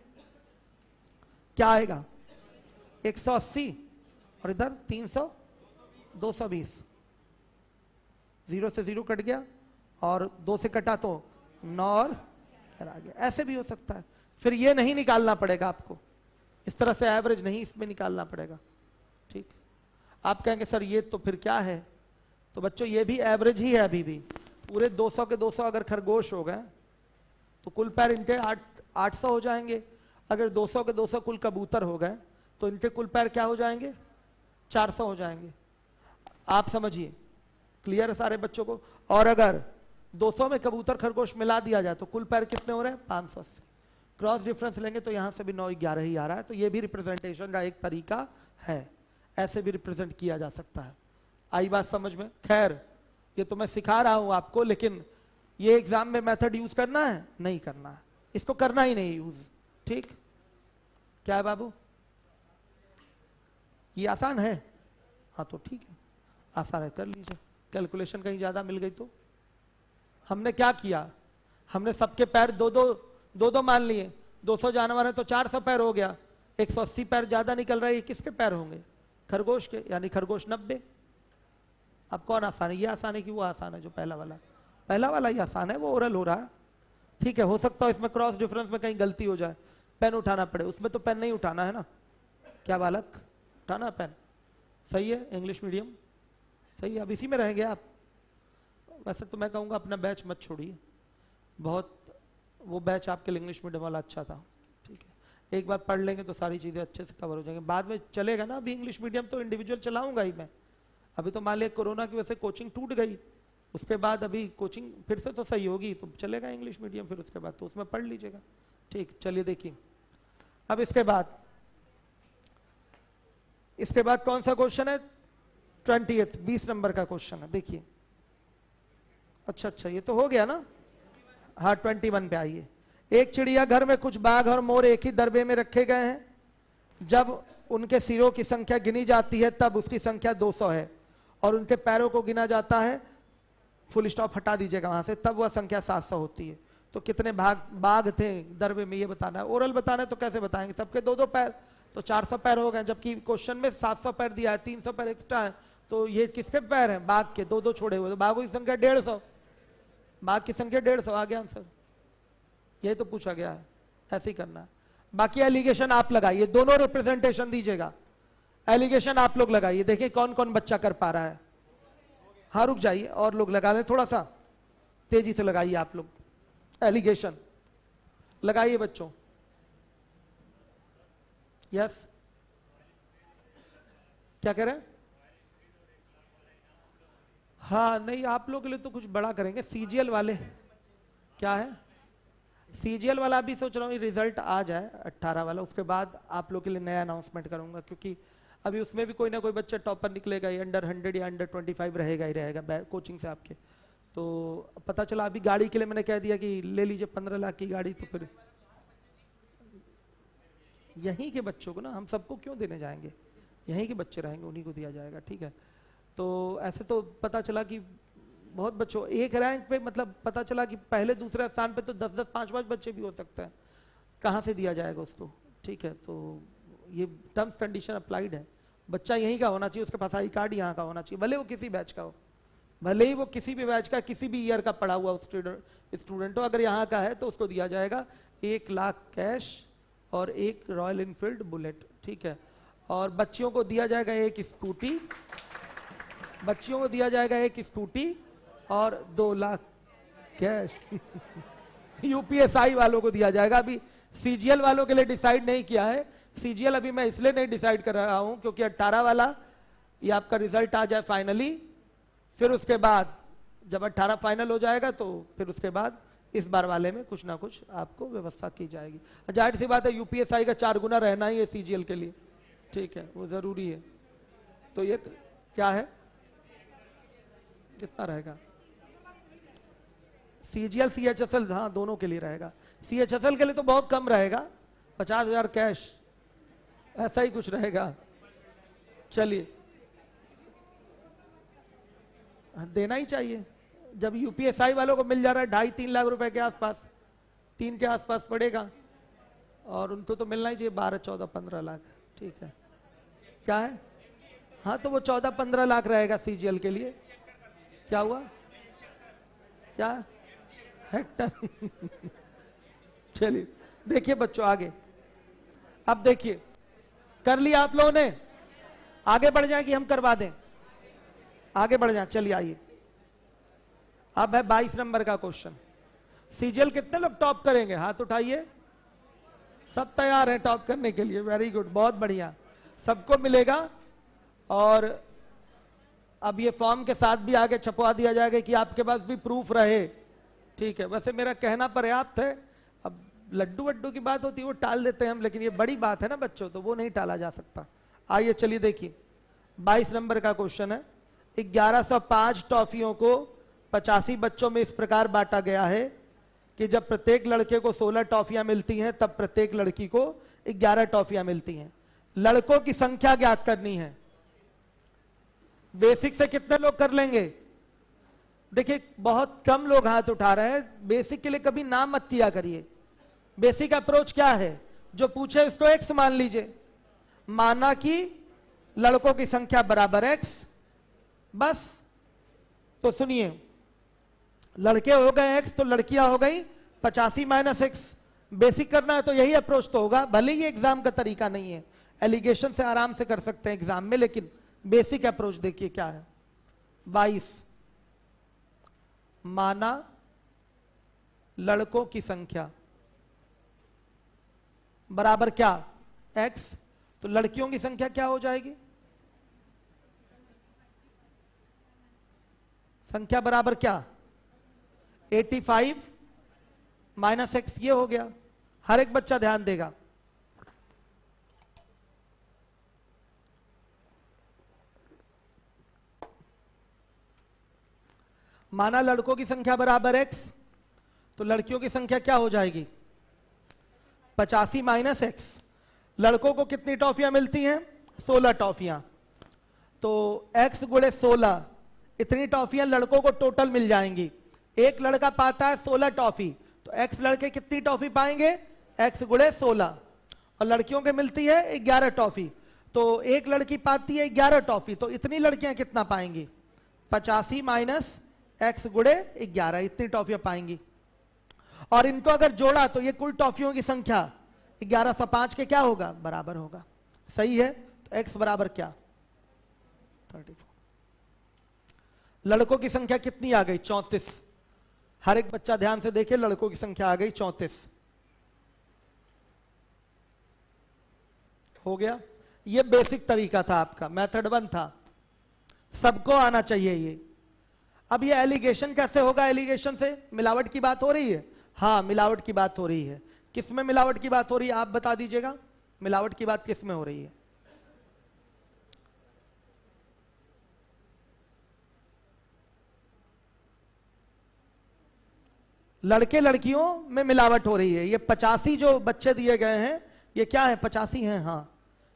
क्या आएगा? 180, और इधर 300, 220। 0 से 0 कट गया, और 2 से कटा तो 9 और आ गया। ऐसे भी हो सकता है। फिर ये नहीं निकालना पड़ेगा आपको, इस तरह से एवरेज नहीं इसमें निकालना पड़ेगा। ठीक, आप कहेंगे सर ये तो फिर क्या है? तो बच्चों ये भी एवरेज ही है। अभी भी पूरे 200 के 200 अगर खरगोश हो गए, तो कुल पैर इनके 800 हो जाएंगे। अगर 200 के 200 कुल कबूतर हो गए, तो इनके कुल पैर क्या हो जाएंगे? 400 हो जाएंगे। आप समझिए, क्लियर है सारे बच्चों को? और अगर 200 में कबूतर खरगोश मिला दिया जाए, तो कुल पैर कितने हो रहे हैं? 580। क्रॉस डिफरेंस लेंगे तो यहां से भी 9-11 ही आ रहा है। तो ये भी रिप्रेजेंटेशन का एक तरीका है, ऐसे भी रिप्रेजेंट किया जा सकता है। आई बात समझ में? खैर ये तो मैं सिखा रहा हूं आपको, लेकिन ये एग्जाम में मेथड यूज करना है? नहीं करना है, इसको करना ही नहीं यूज। ठीक, क्या है बाबू? ये आसान है? हाँ तो ठीक है, आसान है, कर लीजिए। कैलकुलेशन कहीं ज्यादा मिल गई तो? हमने क्या किया? हमने सबके पैर दो दो मान लिए। 200 जानवर है तो 400 पैर हो गया। 180 पैर ज्यादा निकल रहा है, ये किसके पैर होंगे? खरगोश के, यानी खरगोश 90। अब कौन आसान है? ये आसान है कि वो आसान है? जो पहला वाला, पहला वाला ही आसान है, वो ओरल हो रहा है। ठीक है, हो सकता है इसमें क्रॉस डिफरेंस में कहीं गलती हो जाए, पेन उठाना पड़े। उसमें तो पेन नहीं उठाना है ना, क्या बालक? उठाना पेन, सही है। इंग्लिश मीडियम सही है, अब इसी में रहेंगे आप। वैसे तो मैं कहूँगा अपना बैच मत छोड़िए, बहुत वो बैच आपके लिए इंग्लिश मीडियम वाला अच्छा था। ठीक है, एक बार पढ़ लेंगे तो सारी चीज़ें अच्छे से कवर हो जाएंगे, बाद में चलेगा ना। अभी इंग्लिश मीडियम तो इंडिविजुअल चलाऊंगा ही मैं। अभी तो मान लिया कोरोना की वजह से कोचिंग टूट गई, उसके बाद अभी कोचिंग फिर से तो सही होगी, तो चलेगा इंग्लिश मीडियम। फिर उसके बाद तो उसमें पढ़ लीजिएगा। ठीक, चलिए देखिए अब इसके बाद कौन सा क्वेश्चन है? 20 नंबर का क्वेश्चन है, देखिए। अच्छा, ये तो हो गया ना। हाँ 21 पे आइए। एक चिड़ियाघर में कुछ बाघ और मोर एक ही दरबे में रखे गए हैं। जब उनके सिरों की संख्या गिनी जाती है तब उसकी संख्या 200 है, और उनके पैरों को गिना जाता है, फुल स्टॉप हटा दीजिएगा वहां से, तब वह संख्या 700 होती है। तो कितने बाघ थे दरबे में, ये बताना है। ओरल बताना है तो कैसे बताएंगे? सबके 2-2 पैर, तो 400 पैर हो गए। जबकि क्वेश्चन में 700 पैर दिया है, 300 पैर एक्स्ट्रा है। तो ये किसके पैर हैं? बाघ के, 2-2 छोड़े हुए। तो बाघों की संख्या 150, बाघ की संख्या 150 आ गया आंसर। ये तो पूछा गया है, ऐसे ही करना है। बाकी एलिगेशन आप लगाइए, दोनों रिप्रेजेंटेशन दीजिएगा। एलिगेशन आप लोग लगाइए, देखिए कौन कौन बच्चा कर पा रहा है। हाँ रुक जाइए, और लोग लगा लें, थोड़ा सा तेजी से लगाइए आप लोग। एलिगेशन लगाइए बच्चों। यस, क्या कह रहे हैं? हाँ नहीं, आप लोग के लिए तो कुछ बड़ा करेंगे। सीजीएल वाले क्या है? सीजीएल वाला भी सोच रहा हूँ रिजल्ट आ जाए 18 वाला, उसके बाद आप लोग के लिए नया अनाउंसमेंट करूंगा, क्योंकि अभी उसमें भी कोई ना कोई बच्चा टॉपर निकलेगा ही, अंडर 100 या अंडर 25 रहेगा ही रहेगा कोचिंग से आपके। तो पता चला अभी गाड़ी के लिए मैंने कह दिया कि ले लीजिए 15 लाख की गाड़ी, तो फिर यहीं के बच्चों को ना, हम सबको क्यों देने जाएंगे, यहीं के बच्चे रहेंगे, उन्हीं को दिया जाएगा, ठीक है। तो ऐसे तो पता चला कि बहुत बच्चों, एक रैंक पे मतलब पता चला कि पहले दूसरे स्थान पे तो 10-10 5-5 बच्चे भी हो सकते हैं, कहाँ से दिया जाएगा उसको, ठीक है। तो ये टर्म्स कंडीशन अप्लाइड है, बच्चा यहीं का होना चाहिए, उसके पास आई कार्ड यहाँ का होना चाहिए, भले वो किसी बैच का हो, भले ही वो किसी भी बैच का किसी भी ईयर का पढ़ा हुआ स्टूडेंट हो, अगर यहाँ का है तो उसको दिया जाएगा 1 लाख कैश और 1 रॉयल इनफील्ड बुलेट, ठीक है। और बच्चियों को दिया जाएगा 1 स्कूटी, बच्चियों को दिया जाएगा 1 स्कूटी और 2 लाख कैश। यूपीएसआई वालों को दिया जाएगा। अभी सीजीएल वालों के लिए डिसाइड नहीं किया है। सीजीएल अभी मैं इसलिए नहीं डिसाइड कर रहा हूं क्योंकि 18 वाला ये आपका रिजल्ट आ जाए फाइनली, फिर उसके बाद जब 18 फाइनल हो जाएगा तो फिर उसके बाद इस बार वाले में कुछ ना कुछ आपको व्यवस्था की जाएगी। जाहिर सी बात है यूपीएसआई का 4 गुना रहना ही है सीजीएल के लिए, ठीक है, वो जरूरी है। तो ये क्या है, कितना रहेगा? सीजीएल सीएचएसएल, हाँ दोनों के लिए रहेगा। सीएचएसएल के लिए तो बहुत कम रहेगा, 50,000 कैश, ऐसा ही कुछ रहेगा। चलिए, देना ही चाहिए, जब यूपीएसआई वालों को मिल जा रहा है 2.5-3 लाख रुपए के आसपास, 3 के आसपास पड़ेगा, और उनको तो मिलना ही चाहिए 12, 14, 15 लाख, ठीक है। क्या है? हाँ तो वो 14-15 लाख रहेगा सीजीएल के लिए। क्या हुआ? क्या हेक्टर? चलिए देखिए बच्चों आगे, अब देखिए कर लिया आप लोगों ने, आगे बढ़ जाए कि हम करवा दें? आगे बढ़ जाए, चलिए आइए। अब है 22 नंबर का क्वेश्चन। सीजीएल कितने लोग टॉप करेंगे? हाथ उठाइए। सब तैयार हैं टॉप करने के लिए, वेरी गुड, बहुत बढ़िया, सबको मिलेगा। और अब ये फॉर्म के साथ भी आगे छपवा दिया जाएगा कि आपके पास भी प्रूफ रहे, ठीक है। वैसे मेरा कहना पर्याप्त है, अब लड्डू वड्डू की बात होती है वो टाल देते हैं हम, लेकिन ये बड़ी बात है ना बच्चों, तो वो नहीं टाला जा सकता। आइए चलिए देखिए, 22 नंबर का क्वेश्चन है। 1105 टॉफियों को 85 बच्चों में इस प्रकार बांटा गया है कि जब प्रत्येक लड़के को 16 टॉफियां मिलती हैं तब प्रत्येक लड़की को 11 टॉफियां मिलती हैं। लड़कों की संख्या ज्ञात करनी है। बेसिक से कितने लोग कर लेंगे? देखिए बहुत कम लोग हाथ उठा रहे हैं। बेसिक के लिए कभी नाम मत किया करिए। बेसिक अप्रोच क्या है? जो पूछे उसको एक्स मान लीजिए, माना कि लड़कों की संख्या बराबर एक्स, बस। तो सुनिए, लड़के हो गए एक्स तो लड़कियां हो गई 85 माइनस एक्स। बेसिक करना है तो यही अप्रोच तो होगा, भले ही एग्जाम का तरीका नहीं है, एलिगेशन से आराम से कर सकते हैं एग्जाम में, लेकिन बेसिक अप्रोच देखिए क्या है। 22 माना लड़कों की संख्या बराबर क्या? एक्स। तो लड़कियों की संख्या क्या हो जाएगी? संख्या बराबर क्या? 85 माइनस एक्स, ये हो गया। हर एक बच्चा ध्यान देगा। माना लड़कों की संख्या बराबर एक्स, तो लड़कियों की संख्या क्या हो जाएगी? 85 माइनस एक्स। लड़कों को कितनी टॉफियां मिलती हैं? 16 टॉफियां। तो x गुणे 16, इतनी टॉफियां लड़कों को टोटल मिल जाएंगी। एक लड़का पाता है 16 टॉफी, तो x लड़के कितनी टॉफी पाएंगे? x गुणे 16। और लड़कियों के मिलती है 11 टॉफी, तो एक लड़की पाती है 11 टॉफी, तो इतनी लड़कियां कितना पाएंगी? 85 माइनस x गुणे 11, इतनी टॉफियां पाएंगी। और इनको अगर जोड़ा तो ये कुल टॉफियों की संख्या 1105 के क्या होगा? बराबर होगा। सही है, तो x बराबर क्या 34। लड़कों की संख्या कितनी आ गई 34। हर एक बच्चा ध्यान से देखे, लड़कों की संख्या आ गई 34। हो गया। ये बेसिक तरीका था आपका, मेथड 1 था, सबको आना चाहिए ये। अब ये एलिगेशन कैसे होगा? एलिगेशन से मिलावट की बात हो रही है। हाँ, मिलावट की बात हो रही है। किस में मिलावट की बात हो रही है आप बता दीजिएगा, मिलावट की बात किस में हो रही है? लड़के लड़कियों में मिलावट हो रही है। ये 85 जो बच्चे दिए गए हैं ये क्या है? 85 हैं। हाँ,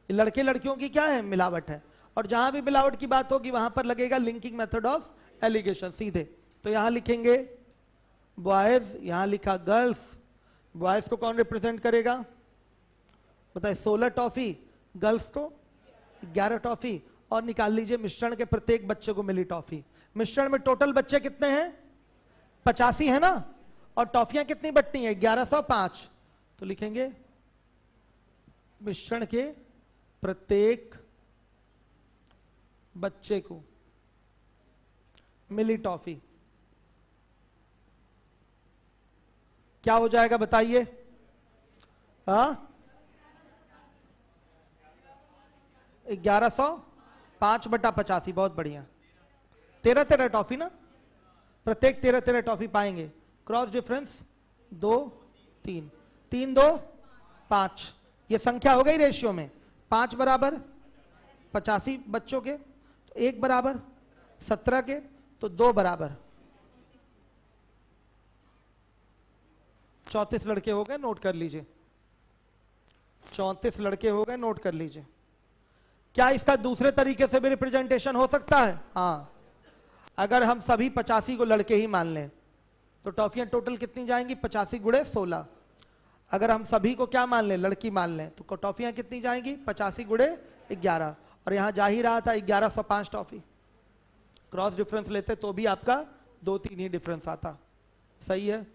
ये लड़के लड़कियों की क्या है? मिलावट है। और जहां भी मिलावट की बात होगी वहां पर लगेगा लिंकिंग मेथड ऑफ एलिगेशन सीधे। तो यहां लिखेंगे बॉयज, यहां लिखा गर्ल्स। बॉयज को कौन रिप्रेजेंट करेगा बताइए? 16 टॉफी, गर्ल्स को 11 टॉफी। और निकाल लीजिए मिश्रण के प्रत्येक बच्चे को मिली टॉफी। मिश्रण में टोटल बच्चे कितने हैं? 85 है ना। और टॉफियां कितनी बटनी है? 1105। तो लिखेंगे मिश्रण के प्रत्येक बच्चे को मिली टॉफी। क्या हो जाएगा बताइए? हाँ, 1105/85। बहुत बढ़िया। 13 टॉफी ना, प्रत्येक 13 टॉफी पाएंगे। Cross difference 2 3, 3 2 5। ये संख्या हो गई रेशियो में। 5 बराबर 85 बच्चों के, तो 1 बराबर 17 के, तो 2 बराबर 34 लड़के हो गए। नोट कर लीजिए, 34 लड़के हो गए, नोट कर लीजिए। क्या इसका दूसरे तरीके से भी रिप्रेजेंटेशन हो सकता है? हाँ, अगर हम सभी 85 को लड़के ही मान लें तो टॉफियां टोटल कितनी जाएंगी? 85 गुणे 16। अगर हम सभी को क्या मान लें? लड़की मान लें, तो टॉफियां कितनी जाएंगी? 85 गुणे 11। और यहां जा ही रहा था 1105 टॉफी। क्रॉस डिफरेंस लेते तो भी आपका 2-3 ही डिफरेंस आता। सही है?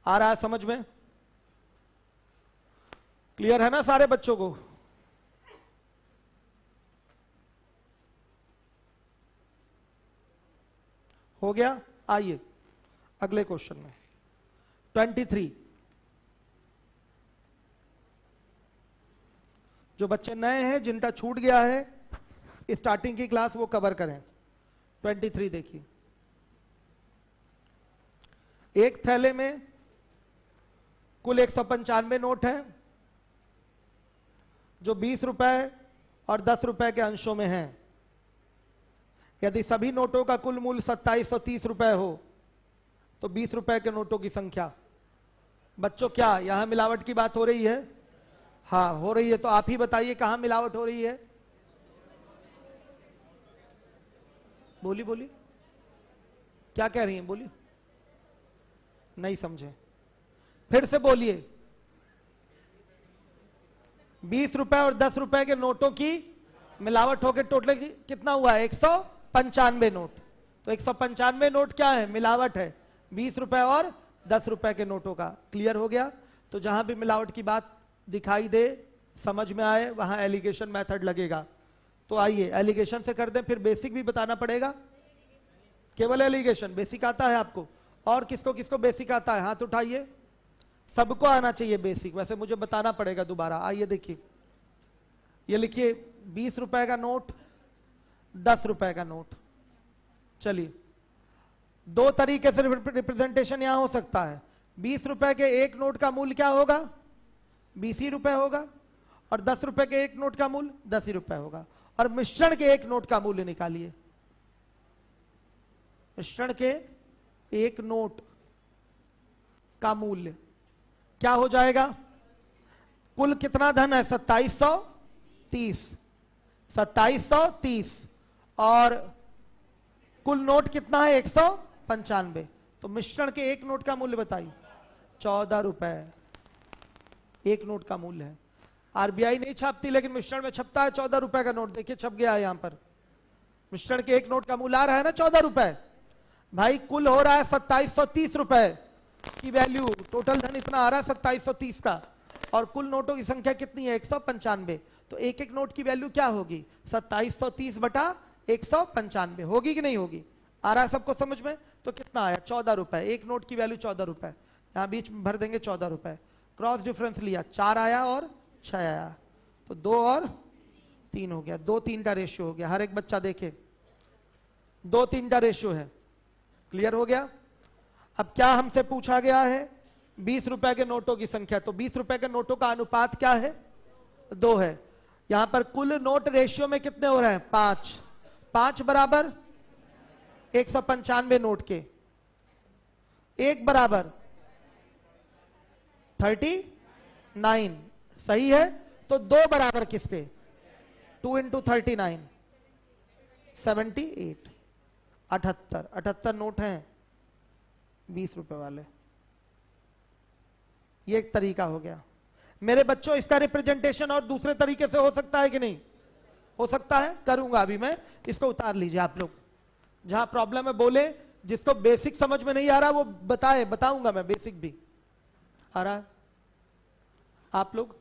आ रहा है समझ में? क्लियर है ना सारे बच्चों को? हो गया। आइए अगले क्वेश्चन में 23। जो बच्चे नए हैं, जिनका छूट गया है स्टार्टिंग की क्लास, वो कवर करें। 23 देखिए। एक थैले में कुल 195 नोट हैं जो 20 रुपए और 10 रुपए के अंशों में हैं। यदि सभी नोटों का कुल मूल्य 2730 रुपए हो तो 20 रुपए के नोटों की संख्या। बच्चों क्या यहां मिलावट की बात हो रही है? हाँ हो रही है। तो आप ही बताइए कहां मिलावट हो रही है? बोली बोली, क्या कह रही हैं? बोलिए। नहीं समझे, फिर से बोलिए। 20 रुपए और 10 रुपए के नोटों की मिलावट होकर टोटल कितना हुआ? 195 नोट। तो 195 नोट क्या है? मिलावट है 20 रुपए और 10 रुपए के नोटों का। क्लियर हो गया? तो जहां भी मिलावट की बात दिखाई दे, समझ में आए, वहां एलिगेशन मेथड लगेगा। तो आइए एलिगेशन से कर दें, फिर बेसिक भी बताना पड़ेगा। केवल एलिगेशन बेसिक आता है आपको? और किसको किसको बेसिक आता है? हाथ उठाइए। सबको आना चाहिए बेसिक, वैसे मुझे बताना पड़ेगा दोबारा। आइए देखिए, ये लिखिए 20 रुपए का नोट, 10 रुपए का नोट। चलिए, दो तरीके से रिप्रेजेंटेशन यहां हो सकता है। 20 रुपए के एक नोट का मूल्य क्या होगा? 20 ही रुपए होगा। और 10 रुपए के एक नोट का मूल्य 10 ही रुपए होगा। और मिश्रण के एक नोट का मूल्य निकालिए। मिश्रण के एक नोट का मूल्य क्या हो जाएगा? कुल कितना धन है? 2730। 2730 और कुल नोट कितना है? 195। तो मिश्रण के एक नोट का मूल्य बताइए। 14 रुपए एक नोट का मूल्य है। आरबीआई नहीं छापती, लेकिन मिश्रण में छपता है 14 रुपए का नोट। देखिए छप गया है यहां पर। मिश्रण के एक नोट का मूल्य आ रहा है ना 14 रुपए। भाई कुल हो रहा है 2730 रुपए की वैल्यू। टोटल धन इतना आ रहा है 2730 का। और कुल नोटों की संख्या कितनी है 195, तो एक एक नोट की वैल्यू क्या होगी 2730 बटा 195 होगी कि नहीं होगी? आ रहा है सबको समझ में? तो कितना आया 14 रुपए, एक नोट की वैल्यू 14 रुपए, यहाँ बीच में भर देंगे 14 रुपए। क्रॉस डिफरेंस लिया 4 आया और 6 आया, तो 2 और 3 हो गया, 2-3 का रेशियो हो गया। हर एक बच्चा देखे 2-3 का रेशियो है। क्लियर हो गया? अब क्या हमसे पूछा गया है 20 रुपए के नोटों की संख्या, तो 20 रुपए के नोटों का अनुपात क्या है 2 है। यहां पर कुल नोट रेशियो में कितने हो रहे हैं 5, 5 बराबर 195 नोट के, 1 बराबर 39, सही है। तो 2 बराबर किसके 2 इंटू 39 78, 78 नोट हैं 20 रुपए वाले। ये एक तरीका हो गया। मेरे बच्चों इसका रिप्रेजेंटेशन और दूसरे तरीके से हो सकता है कि नहीं हो सकता है? करूंगा अभी मैं, इसको उतार लीजिए आप लोग। जहां प्रॉब्लम है बोले, जिसको बेसिक समझ में नहीं आ रहा वो बताए, बताऊंगा मैं बेसिक भी। आ रहा है आप लोग?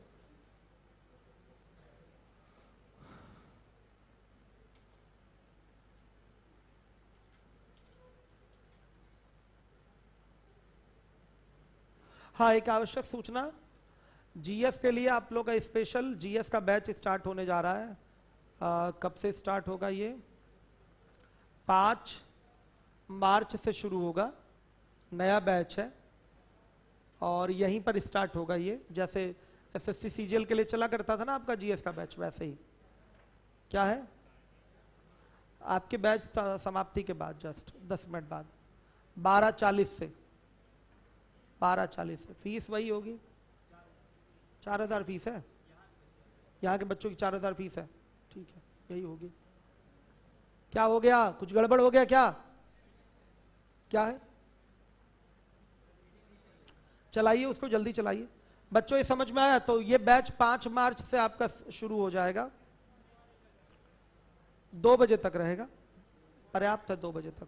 हाँ, एक आवश्यक सूचना, जीएस के लिए आप लोग का स्पेशल जीएस का बैच स्टार्ट होने जा रहा है। कब से स्टार्ट होगा? ये 5 मार्च से शुरू होगा, नया बैच है और यहीं पर स्टार्ट होगा ये। जैसे एसएससी सीजीएल के लिए चला करता था ना आपका जीएस का बैच, वैसे ही। क्या है आपके बैच समाप्ति के बाद जस्ट 10 मिनट बाद 12:40 से 12:40 से। फीस वही होगी 4000 फीस है, यहाँ के बच्चों की 4000 फीस है, ठीक है यही होगी। क्या हो गया, कुछ गड़बड़ हो गया क्या? क्या है? चलाइए उसको, जल्दी चलाइए बच्चों। ये समझ में आया? तो ये बैच 5 मार्च से आपका शुरू हो जाएगा, 2 बजे तक रहेगा, पर्याप्त है 2 बजे तक।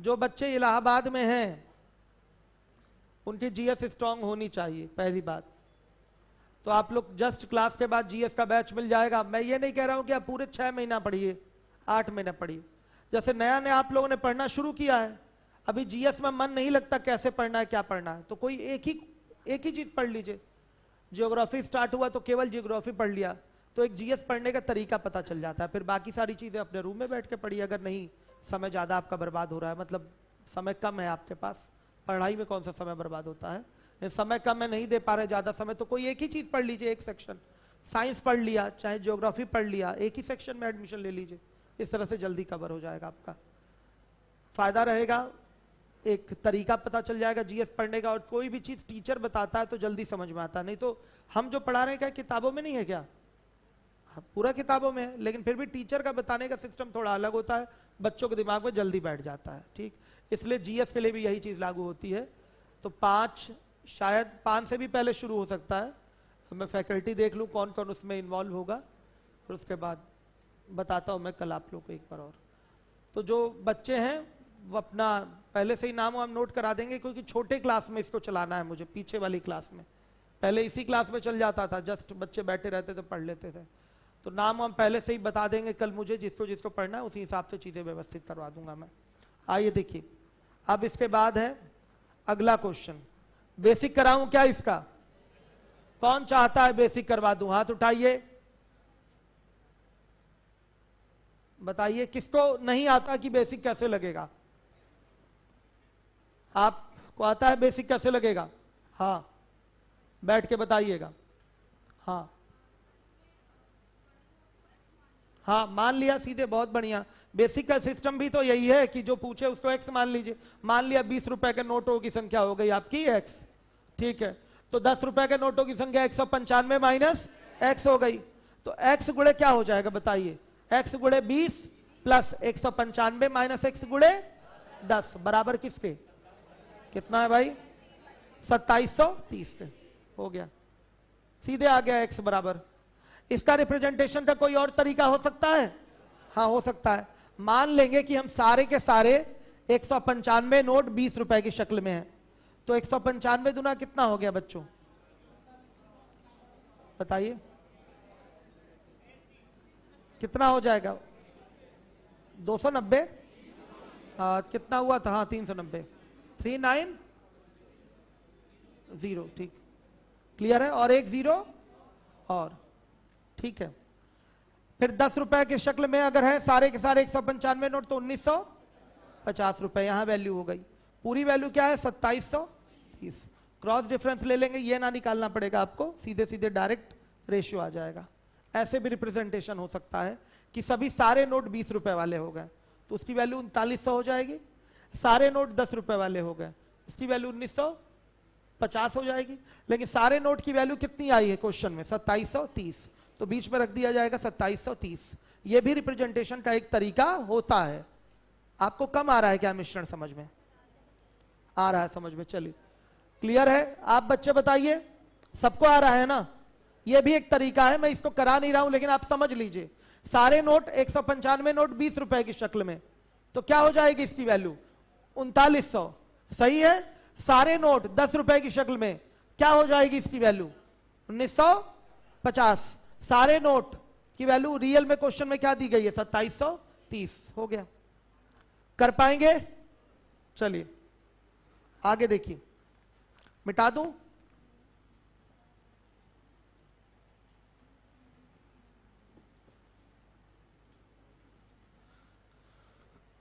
जो बच्चे इलाहाबाद में हैं उनकी जीएस स्ट्रांग होनी चाहिए, पहली बात। तो आप लोग जस्ट क्लास के बाद जीएस का बैच मिल जाएगा। मैं ये नहीं कह रहा हूं कि आप पूरे 6 महीना पढ़िए, 8 महीना पढ़िए। जैसे नया नया आप लोगों ने पढ़ना शुरू किया है, अभी जीएस में मन नहीं लगता कैसे पढ़ना है क्या पढ़ना है, तो कोई एक ही चीज पढ़ लीजिए। ज्योग्राफी स्टार्ट हुआ तो केवल ज्योग्राफी पढ़ लिया, तो एक जीएस पढ़ने का तरीका पता चल जाता है। फिर बाकी सारी चीजें अपने रूम में बैठ के पढ़िए, अगर नहीं समय ज्यादा आपका बर्बाद हो रहा है, मतलब समय कम है आपके पास। पढ़ाई में कौन सा समय बर्बाद होता है, समय कम है, नहीं दे पा रहे ज्यादा समय, तो कोई एक ही चीज पढ़ लीजिए, एक सेक्शन। साइंस पढ़ लिया चाहे ज्योग्राफी पढ़ लिया, एक ही सेक्शन में एडमिशन ले लीजिए। इस तरह से जल्दी कवर हो जाएगा, आपका फायदा रहेगा, एक तरीका पता चल जाएगा जीएस पढ़ने का। और कोई भी चीज टीचर बताता है तो जल्दी समझ में आता है, नहीं तो हम जो पढ़ा रहे हैं क्या किताबों में नहीं है क्या? पूरा किताबों में है, लेकिन फिर भी टीचर का बताने का सिस्टम थोड़ा अलग होता है, बच्चों के दिमाग में जल्दी बैठ जाता है। ठीक, इसलिए जीएस के लिए भी यही चीज लागू होती है। तो 5, शायद 5 से भी पहले शुरू हो सकता है। तो मैं फैकल्टी देख लूँ कौन कौन उसमें इन्वॉल्व होगा, और उसके बाद बताता हूँ मैं कल आप लोग को एक बार और। तो जो बच्चे हैं वो अपना पहले से ही नाम वाम नोट करा देंगे, क्योंकि छोटे क्लास में इसको चलाना है मुझे, पीछे वाली क्लास में। पहले इसी क्लास में चल जाता था, जस्ट बच्चे बैठे रहते थे पढ़ लेते थे। तो नाम हम पहले से ही बता देंगे कल मुझे, जिसको जिसको पढ़ना है उसी हिसाब से चीजें व्यवस्थित करवा दूंगा मैं। आइए देखिए, अब इसके बाद है अगला क्वेश्चन। बेसिक कराऊं क्या इसका? कौन चाहता है बेसिक करवा दूं? हाथ उठाइए, बताइए किसको नहीं आता कि बेसिक कैसे लगेगा? आपको आता है बेसिक कैसे लगेगा? हाँ, बैठ के बताइएगा। हाँ हाँ, मान लिया सीधे, बहुत बढ़िया। बेसिक का सिस्टम भी तो यही है कि जो पूछे उसको एक्स मान लीजिए। मान लिया 20 रुपए के नोटों की संख्या हो गई आपकी एक्स, ठीक है। तो 10 रुपए के नोटों की संख्या 195 माइनस एक्स हो गई। तो एक्स गुणे क्या हो जाएगा बताइए? एक्स गुणे 20 प्लस 195 माइनस एक्स गुणे 10 बराबर किसके? कितना है भाई? 2730 के। हो गया, सीधे आ गया एक्स बराबर। इसका रिप्रेजेंटेशन का कोई और तरीका हो सकता है? हाँ हो सकता है। मान लेंगे कि हम सारे के सारे 195 नोट 20 रुपए की शक्ल में है, तो 195 दुना कितना हो गया बच्चों? बताइए कितना हो जाएगा? 290, कितना हुआ था? हाँ 390, 390, ठीक, क्लियर है। और एक जीरो और, ठीक है। फिर 10 रुपए की शक्ल में अगर है सारे के सारे 195 नोट, तो 1950 रुपए यहां वैल्यू हो गई। पूरी वैल्यू क्या है? 2730। क्रॉस डिफरेंस ले लेंगे, ये ना निकालना पड़ेगा आपको, सीधे सीधे डायरेक्ट रेशियो आ जाएगा। ऐसे भी रिप्रेजेंटेशन हो सकता है कि सभी सारे नोट 20 रुपए वाले हो गए तो उसकी वैल्यू 3900 हो जाएगी। सारे नोट 10 रुपए वाले हो गए, उसकी वैल्यू 1950 हो जाएगी। लेकिन सारे नोट की वैल्यू कितनी आई है क्वेश्चन में? 2730, तो बीच में रख दिया जाएगा 2730। ये भी रिप्रेजेंटेशन का एक तरीका होता है। आपको कम आ रहा है क्या मिश्रण? समझ में आ रहा है? समझ में, चलिए क्लियर है। आप बच्चे बताइए, सबको आ रहा है ना? ये भी एक तरीका है, मैं इसको करा नहीं रहा हूं लेकिन आप समझ लीजिए। सारे नोट 195 नोट 20 रुपए की शक्ल में, तो क्या हो जाएगी इसकी वैल्यू? 3900, सही है। सारे नोट 10 रुपए की शक्ल में, क्या हो जाएगी इसकी वैल्यू? 1950। सारे नोट की वैल्यू रियल में क्वेश्चन में क्या दी गई है? 2730। हो गया, कर पाएंगे? चलिए आगे देखिए, मिटा दूं?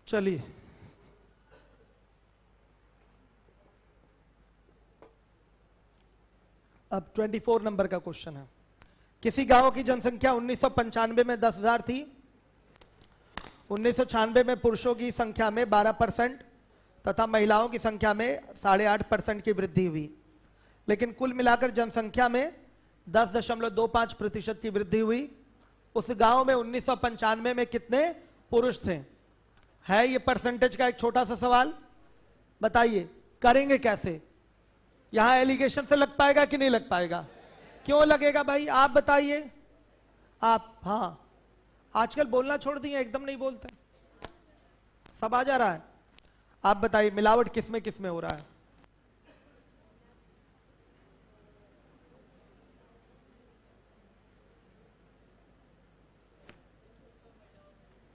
चलिए अब 24 नंबर का क्वेश्चन है। किसी गांव की जनसंख्या 1995 में 10,000 थी। 1996 में पुरुषों की संख्या में 12% तथा महिलाओं की संख्या में 8.5% की वृद्धि हुई। लेकिन कुल मिलाकर जनसंख्या में 10.25% की वृद्धि हुई। उस गांव में 1995 में कितने पुरुष थे? है ये परसेंटेज का एक छोटा सा सवाल, बताइए करेंगे कैसे? यहां एलिगेशन से लग पाएगा कि नहीं लग पाएगा? क्यों लगेगा भाई, आप बताइए आप। हाँ, आजकल बोलना छोड़ दिए, एकदम नहीं बोलते, सब आ जा रहा है। आप बताइए मिलावट किसमें किसमें हो रहा है?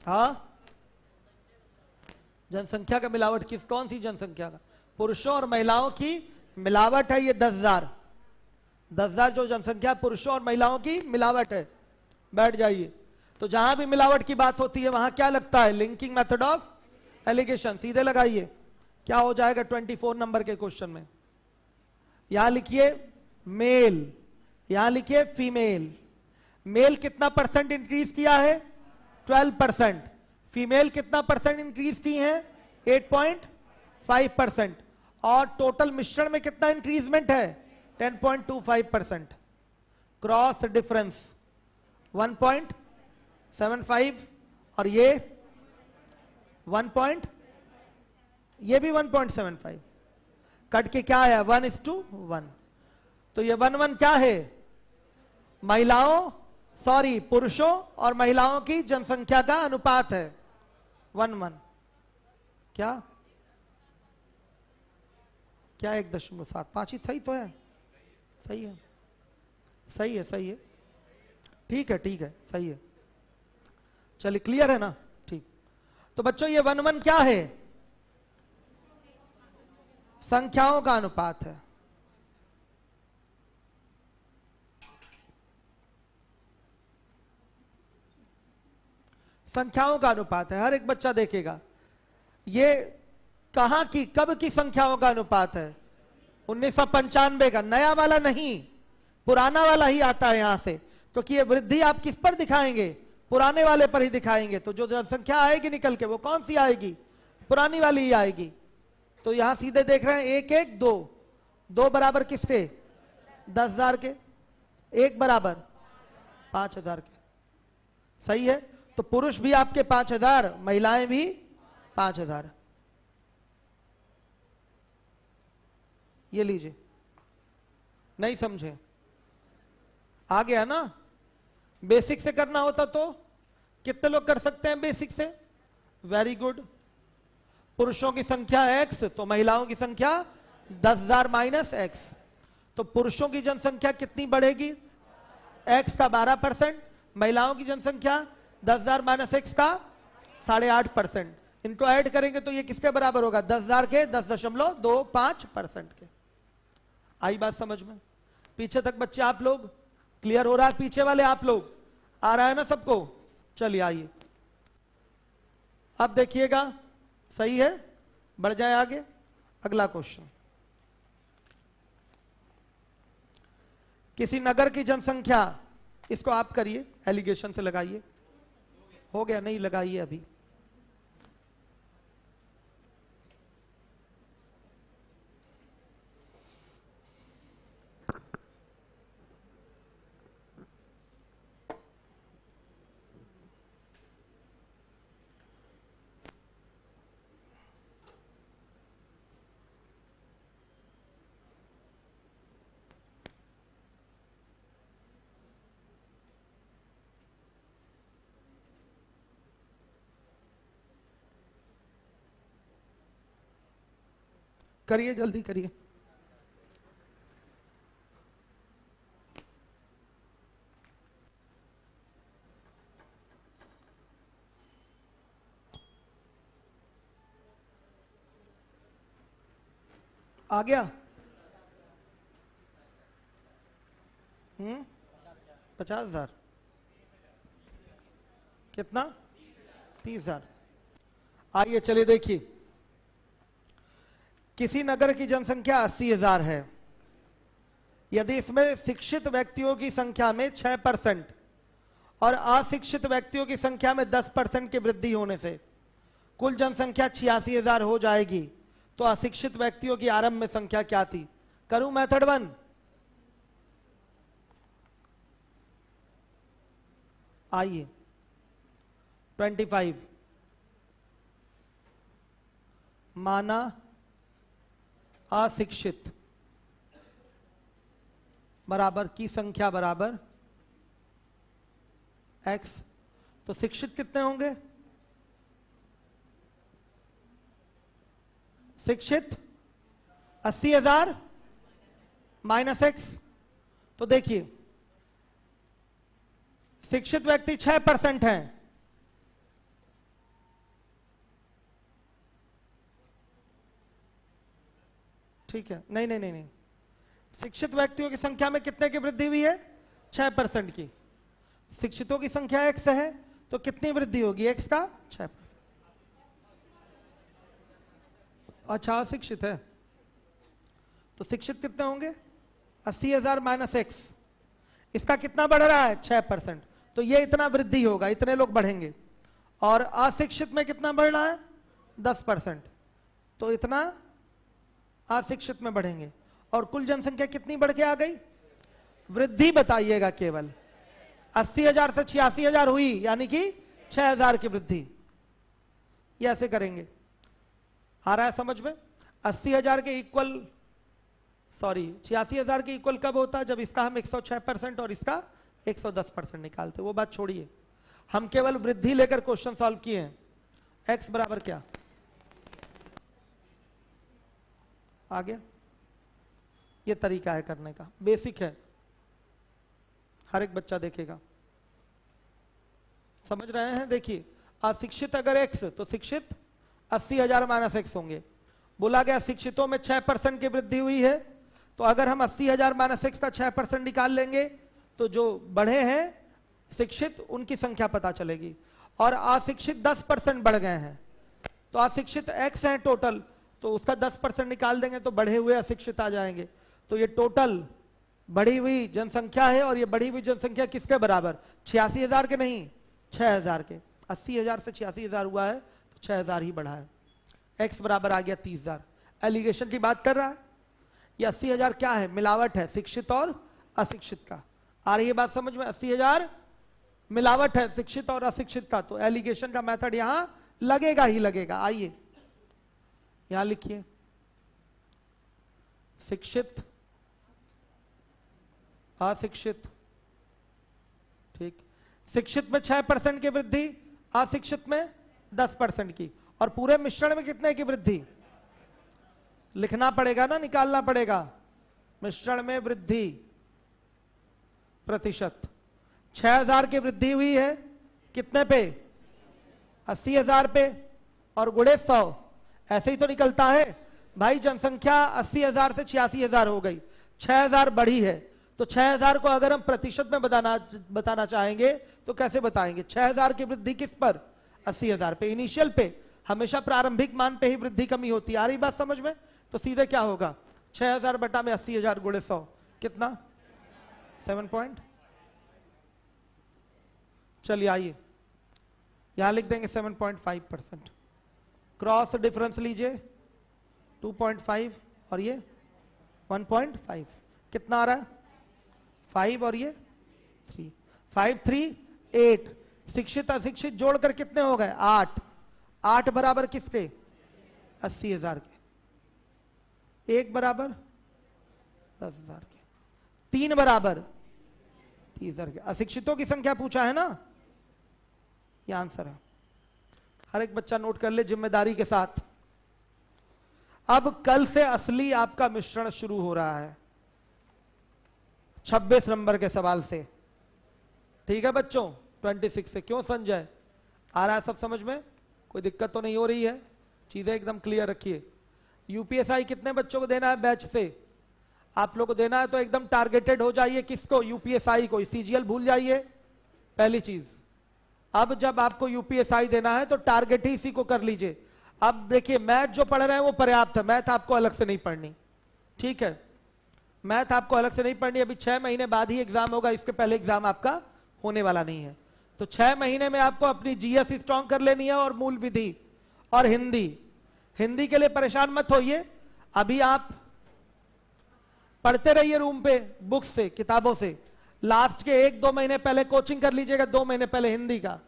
हाँ, जनसंख्या का मिलावट किस, कौन सी जनसंख्या का? पुरुषों और महिलाओं की मिलावट है ये 10,000। 10,000 जो जनसंख्या पुरुषों और महिलाओं की मिलावट है। बैठ जाइए। तो जहां भी मिलावट की बात होती है वहां क्या लगता है? Linking method of alligation. सीधे लगाइए, क्या हो जाएगा 24 नंबर के क्वेश्चन में? यहां लिखिए मेल, यहां लिखिए फीमेल। मेल कितना परसेंट इंक्रीज किया है? 12%। फीमेल कितना परसेंट इंक्रीज की है? 8.5%। और टोटल मिश्रण में कितना इंक्रीजमेंट है? 10.25%। क्रॉस डिफरेंस 1.75 और ये 1. ये भी 1.75 कट के क्या है? 1:1। तो ये 1:1 क्या है? पुरुषों और महिलाओं की जनसंख्या का अनुपात है 1:1। क्या 1.75 ही सही तो है? सही है, सही है, सही है, ठीक है, ठीक है, सही है। चलिए क्लियर है ना? ठीक। तो बच्चों ये 1:1 क्या है? संख्याओं का अनुपात है। संख्याओं का अनुपात है। हर एक बच्चा देखेगा ये कहां की, कब की संख्याओं का अनुपात है? 1995 का। नया वाला नहीं, पुराना वाला ही आता है यहां से, क्योंकि ये वृद्धि आप किस पर दिखाएंगे? पुराने वाले पर ही दिखाएंगे। तो जो जनसंख्या आएगी निकल के वो कौन सी आएगी? पुरानी वाली ही आएगी। तो यहां सीधे देख रहे हैं 1, 1, 2, 2 बराबर किसके? 10,000 के। 1 बराबर 5,000 के। सही है। तो पुरुष भी आपके 5,000, महिलाएं भी 5,000। ये लीजिए, नहीं समझे? आ गया ना? बेसिक से करना होता तो कितने लोग कर सकते हैं बेसिक से? Very good. पुरुषों की संख्या x तो महिलाओं की संख्या 10,000 माइनस x। तो पुरुषों की जनसंख्या कितनी बढ़ेगी? x का 12%, महिलाओं की जनसंख्या 10,000 माइनस x का 8.5%, इनको ऐड करेंगे तो ये किसके बराबर होगा? 10,000 के 10.25% के। आई बात समझ में? पीछे तक बच्चे आप लोग क्लियर हो रहा है? पीछे वाले आप लोग आ रहा है ना सबको? चलिए आइए अब देखिएगा, सही है, बढ़ जाए आगे। अगला क्वेश्चन, किसी नगर की जनसंख्या, इसको आप करिए, एलिगेशन से लगाइए। हो गया? नहीं लगाइए अभी। करिए, जल्दी करिए। आ गया? 50,000? कितना? 30,000। आइए चलिए देखिए, किसी नगर की जनसंख्या 80,000 है। यदि इसमें शिक्षित व्यक्तियों की संख्या में 6% और अशिक्षित व्यक्तियों की संख्या में 10% की वृद्धि होने से कुल जनसंख्या 86,000 हो जाएगी, तो अशिक्षित व्यक्तियों की आरंभ में संख्या क्या थी? करूं मेथड 1? आइए 25 माना अशिक्षित बराबर की संख्या बराबर x, तो शिक्षित कितने होंगे? शिक्षित 80,000 माइनस x। तो देखिए शिक्षित व्यक्ति 6% हैं, ठीक है? नहीं नहीं नहीं नहीं, शिक्षित व्यक्तियों की संख्या में कितने की वृद्धि हुई है? 6% की। शिक्षितों की संख्या x है, तो कितनी वृद्धि होगी x का? 6%। अच्छा अशिक्षित है, तो शिक्षित कितने होंगे? 80,000 माइनस x, इसका कितना बढ़ रहा है? 6%, तो ये इतना वृद्धि होगा, इतने लोग बढ़ेंगे। और अशिक्षित में कितना बढ़ रहा है? 10%, तो इतना अशिक्षित में बढ़ेंगे। और कुल जनसंख्या कितनी बढ़ के आ गई? वृद्धि बताइएगा केवल। 80,000 से 86,000 हुई, यानी कि 6,000 की वृद्धि। ये ऐसे करेंगे, आ रहा है समझ में? 80,000 के इक्वल, सॉरी 86,000 के इक्वल कब होता है? जब इसका हम 106% और इसका 110% निकालते। वो बात छोड़िए, हम केवल वृद्धि लेकर क्वेश्चन सॉल्व किए हैं। x बराबर क्या आ गया? ये तरीका है करने का, बेसिक है, हर एक बच्चा देखेगा। समझ रहे हैं? देखिए अशिक्षित अगर x, तो शिक्षित 80,000 माइनस x होंगे। बोला गया शिक्षितों में 6% की वृद्धि हुई है, तो अगर हम 80,000 माइनस x का 6% निकाल लेंगे तो जो बढ़े हैं शिक्षित उनकी संख्या पता चलेगी। और अशिक्षित 10% बढ़ गए हैं, तो अशिक्षित x हैं टोटल, तो उसका 10% निकाल देंगे तो बढ़े हुए अशिक्षित आ जाएंगे। तो ये टोटल बढ़ी हुई जनसंख्या है, और ये बढ़ी हुई जनसंख्या किसके बराबर? 86,000 के नहीं, 6,000 के। 80,000 से 86,000 हुआ है, तो 6,000 ही बढ़ा है। x बराबर आ गया 30,000। एलिगेशन की बात कर रहा है। ये 80,000 क्या है? मिलावट है शिक्षित और अशिक्षित का। आ रही है बात समझ में? 80,000 मिलावट है शिक्षित और अशिक्षित का, तो एलिगेशन का मेथड यहां लगेगा ही लगेगा। आइए यहां लिखिए, शिक्षित अशिक्षित, ठीक। शिक्षित में 6% की वृद्धि, अशिक्षित में 10% की, और पूरे मिश्रण में कितने की वृद्धि? लिखना पड़ेगा ना, निकालना पड़ेगा। मिश्रण में वृद्धि प्रतिशत। 6000 की वृद्धि हुई है कितने पे? 80,000 पे, और गुणे 100। ऐसे ही तो निकलता है भाई, जनसंख्या 80,000 से 86,000 हो गई, 6000 बढ़ी है, तो 6000 को अगर हम प्रतिशत में बताना चाहेंगे तो कैसे बताएंगे? 6000 की वृद्धि किस पर? 80,000 पे, इनिशियल पे। हमेशा प्रारंभिक मान पे ही वृद्धि कमी होती है। आ रही बात समझ में? तो सीधे क्या होगा? 6000 बटा में 80,000 गुणे 100 कितना? 7 पॉइंट। चलिए आइए यहां लिख देंगे 7.5%। क्रॉस डिफरेंस लीजिए 2.5 और ये 1.5, कितना आ रहा है? 5 और ये 3, 5 3 8। शिक्षित अशिक्षित जोड़कर कितने हो गए? 8। 8 बराबर किसके? 80,000 के। 1 बराबर 10,000 के। 3 बराबर 30,000 के। अशिक्षितों की संख्या पूछा है ना, ये आंसर है। हर एक बच्चा नोट कर ले जिम्मेदारी के साथ। अब कल से असली आपका मिश्रण शुरू हो रहा है 26 नंबर के सवाल से, ठीक है बच्चों? 26 से। क्यों संजय, आ रहा है सब समझ में? कोई दिक्कत तो नहीं हो रही है? चीजें एकदम क्लियर रखिए। यूपीएसआई कितने बच्चों को देना है बैच से? आप लोग को देना है तो एकदम टारगेटेड हो जाइए। किसको? यूपीएसआई को। सीजीएल भूल जाइए, पहली चीज। अब जब आपको यूपीएसआई देना है तो टारगेट ही इसी को कर लीजिए। अब देखिए, मैथ जो पढ़ रहे हैं वो पर्याप्त है, मैथ आपको अलग से नहीं पढ़नी, ठीक है? मैथ आपको अलग से नहीं पढ़नी। अभी 6 महीने बाद ही एग्जाम होगा, इसके पहले एग्जाम आपका होने वाला नहीं है। तो 6 महीने में आपको अपनी जीएस स्ट्रॉन्ग कर लेनी है, और मूल विधि और हिंदी। हिंदी के लिए परेशान मत होइए, अभी आप पढ़ते रहिए रूम पे बुक्स से, किताबों से। लास्ट के 1-2 महीने पहले कोचिंग कर लीजिएगा, 2 महीने पहले हिंदी का,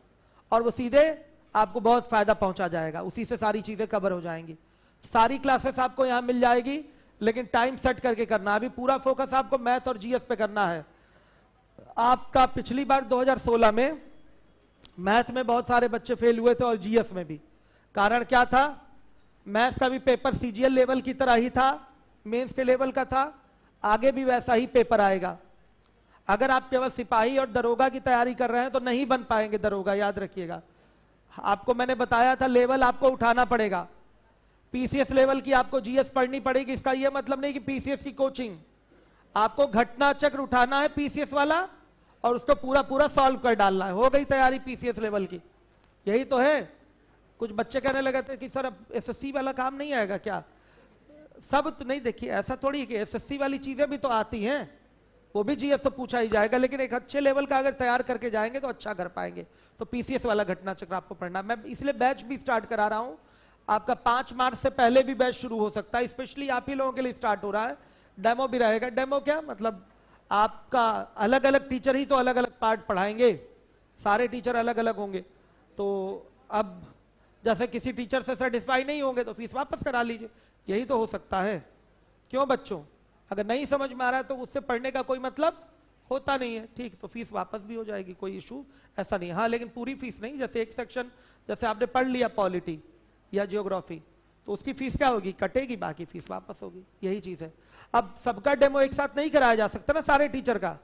और वो सीधे आपको बहुत फायदा पहुंचा जाएगा। उसी से सारी चीजें कवर हो जाएंगी। सारी क्लासेस आपको यहां मिल जाएगी, लेकिन टाइम सेट करके करना। अभी पूरा फोकस आपको मैथ और जीएस पे करना है। आपका पिछली बार 2016 में मैथ में बहुत सारे बच्चे फेल हुए थे, और जीएस में भी। कारण क्या था? मैथ्स का भी पेपर सीजीएल लेवल की तरह ही था, मेंस के लेवल का था। आगे भी वैसा ही पेपर आएगा। अगर आप केवल सिपाही और दरोगा की तैयारी कर रहे हैं तो नहीं बन पाएंगे दरोगा, याद रखिएगा। आपको मैंने बताया था लेवल आपको उठाना पड़ेगा। पीसीएस लेवल की आपको जीएस पढ़नी पड़ेगी। इसका यह मतलब नहीं कि पीसीएस की कोचिंग, आपको घटना चक्र उठाना है पीसीएस वाला, और उसको पूरा पूरा सॉल्व कर डालना है। हो गई तैयारी पीसीएस लेवल की, यही तो है। कुछ बच्चे कहने लगे थे कि सर अब एसएससी वाला काम नहीं आएगा क्या? सब तो नहीं, देखिए ऐसा थोड़ी है कि एसएससी वाली चीजें भी तो आती हैं, वो भी जीएस तो पूछा ही जाएगा, लेकिन एक अच्छे लेवल का अगर तैयार करके जाएंगे तो अच्छा कर पाएंगे। तो पीसीएस वाला घटना चक्र आपको पढ़ना। मैं इसलिए बैच भी स्टार्ट करा रहा हूं। आपका 5 मार्च से पहले भी बैच शुरू हो सकता है, स्पेशली आप ही लोगों के लिए स्टार्ट हो रहा है। डेमो भी रहेगा। डेमो क्या मतलब? आपका अलग अलग टीचर ही तो अलग अलग पार्ट पढ़ाएंगे, सारे टीचर अलग अलग होंगे। तो अब जैसे किसी टीचर से सेटिस्फाई नहीं होंगे तो फीस वापस करा लीजिए, यही तो हो सकता है। क्यों बच्चों? अगर नहीं समझ में आ रहा है तो उससे पढ़ने का कोई मतलब होता नहीं है, ठीक? तो फीस वापस भी हो जाएगी, कोई इशू ऐसा नहीं। हाँ, लेकिन पूरी फीस नहीं। जैसे एक सेक्शन जैसे आपने पढ़ लिया पॉलिटी या जियोग्राफी, तो उसकी फीस क्या होगी? कटेगी, बाकी फीस वापस होगी, यही चीज है। अब सबका डेमो एक साथ नहीं कराया जा सकता ना, सारे टीचर का।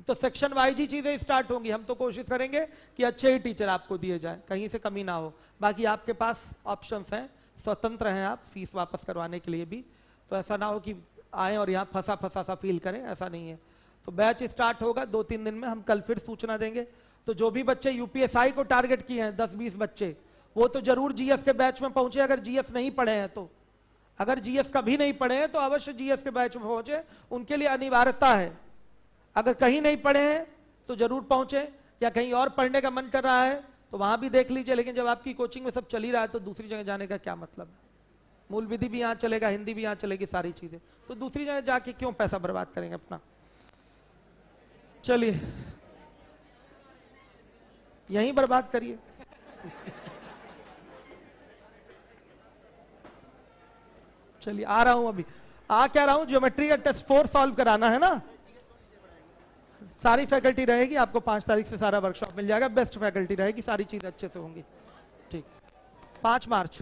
तो सेक्शन वाइज ही चीजें स्टार्ट होंगी। हम तो कोशिश करेंगे कि अच्छे ही टीचर आपको दिए जाए, कहीं से कमी ना हो। बाकी आपके पास ऑप्शंस हैं, स्वतंत्र हैं आप फीस वापस करवाने के लिए भी। तो ऐसा ना हो कि आए और यहाँ फंसा फंसा सा फील करें, ऐसा नहीं है। तो बैच स्टार्ट होगा 2-3 दिन में, हम कल फिर सूचना देंगे। तो जो भी बच्चे यूपीएसआई को टारगेट किए हैं 10-20 बच्चे, वो तो जरूर जीएस के बैच में पहुंचे। अगर जीएस नहीं पढ़े हैं तो, अगर जीएस कभी नहीं पढ़े हैं तो अवश्य जीएस के बैच में पहुंचे, उनके लिए अनिवार्यता है। अगर कहीं नहीं पढ़े हैं तो जरूर पहुंचे, या कहीं और पढ़ने का मन कर रहा है तो वहां भी देख लीजिए। लेकिन जब आपकी कोचिंग में सब चल ही रहा है तो दूसरी जगह जाने का क्या मतलब है? मूल विधि भी यहाँ चलेगा, हिंदी भी यहाँ चलेगी, सारी चीजें। तो दूसरी जगह जाके क्यों पैसा बर्बाद करेंगे अपना? चलिए यहीं बर्बाद करिए। चलिए आ रहा हूं, अभी आ क्या रहा हूं। ज्योमेट्री का टेस्ट 4 सॉल्व कराना है ना। सारी फैकल्टी रहेगी, आपको 5 तारीख से सारा वर्कशॉप मिल जाएगा। बेस्ट फैकल्टी रहेगी, सारी चीजें अच्छे से होंगी, ठीक? 5 मार्च।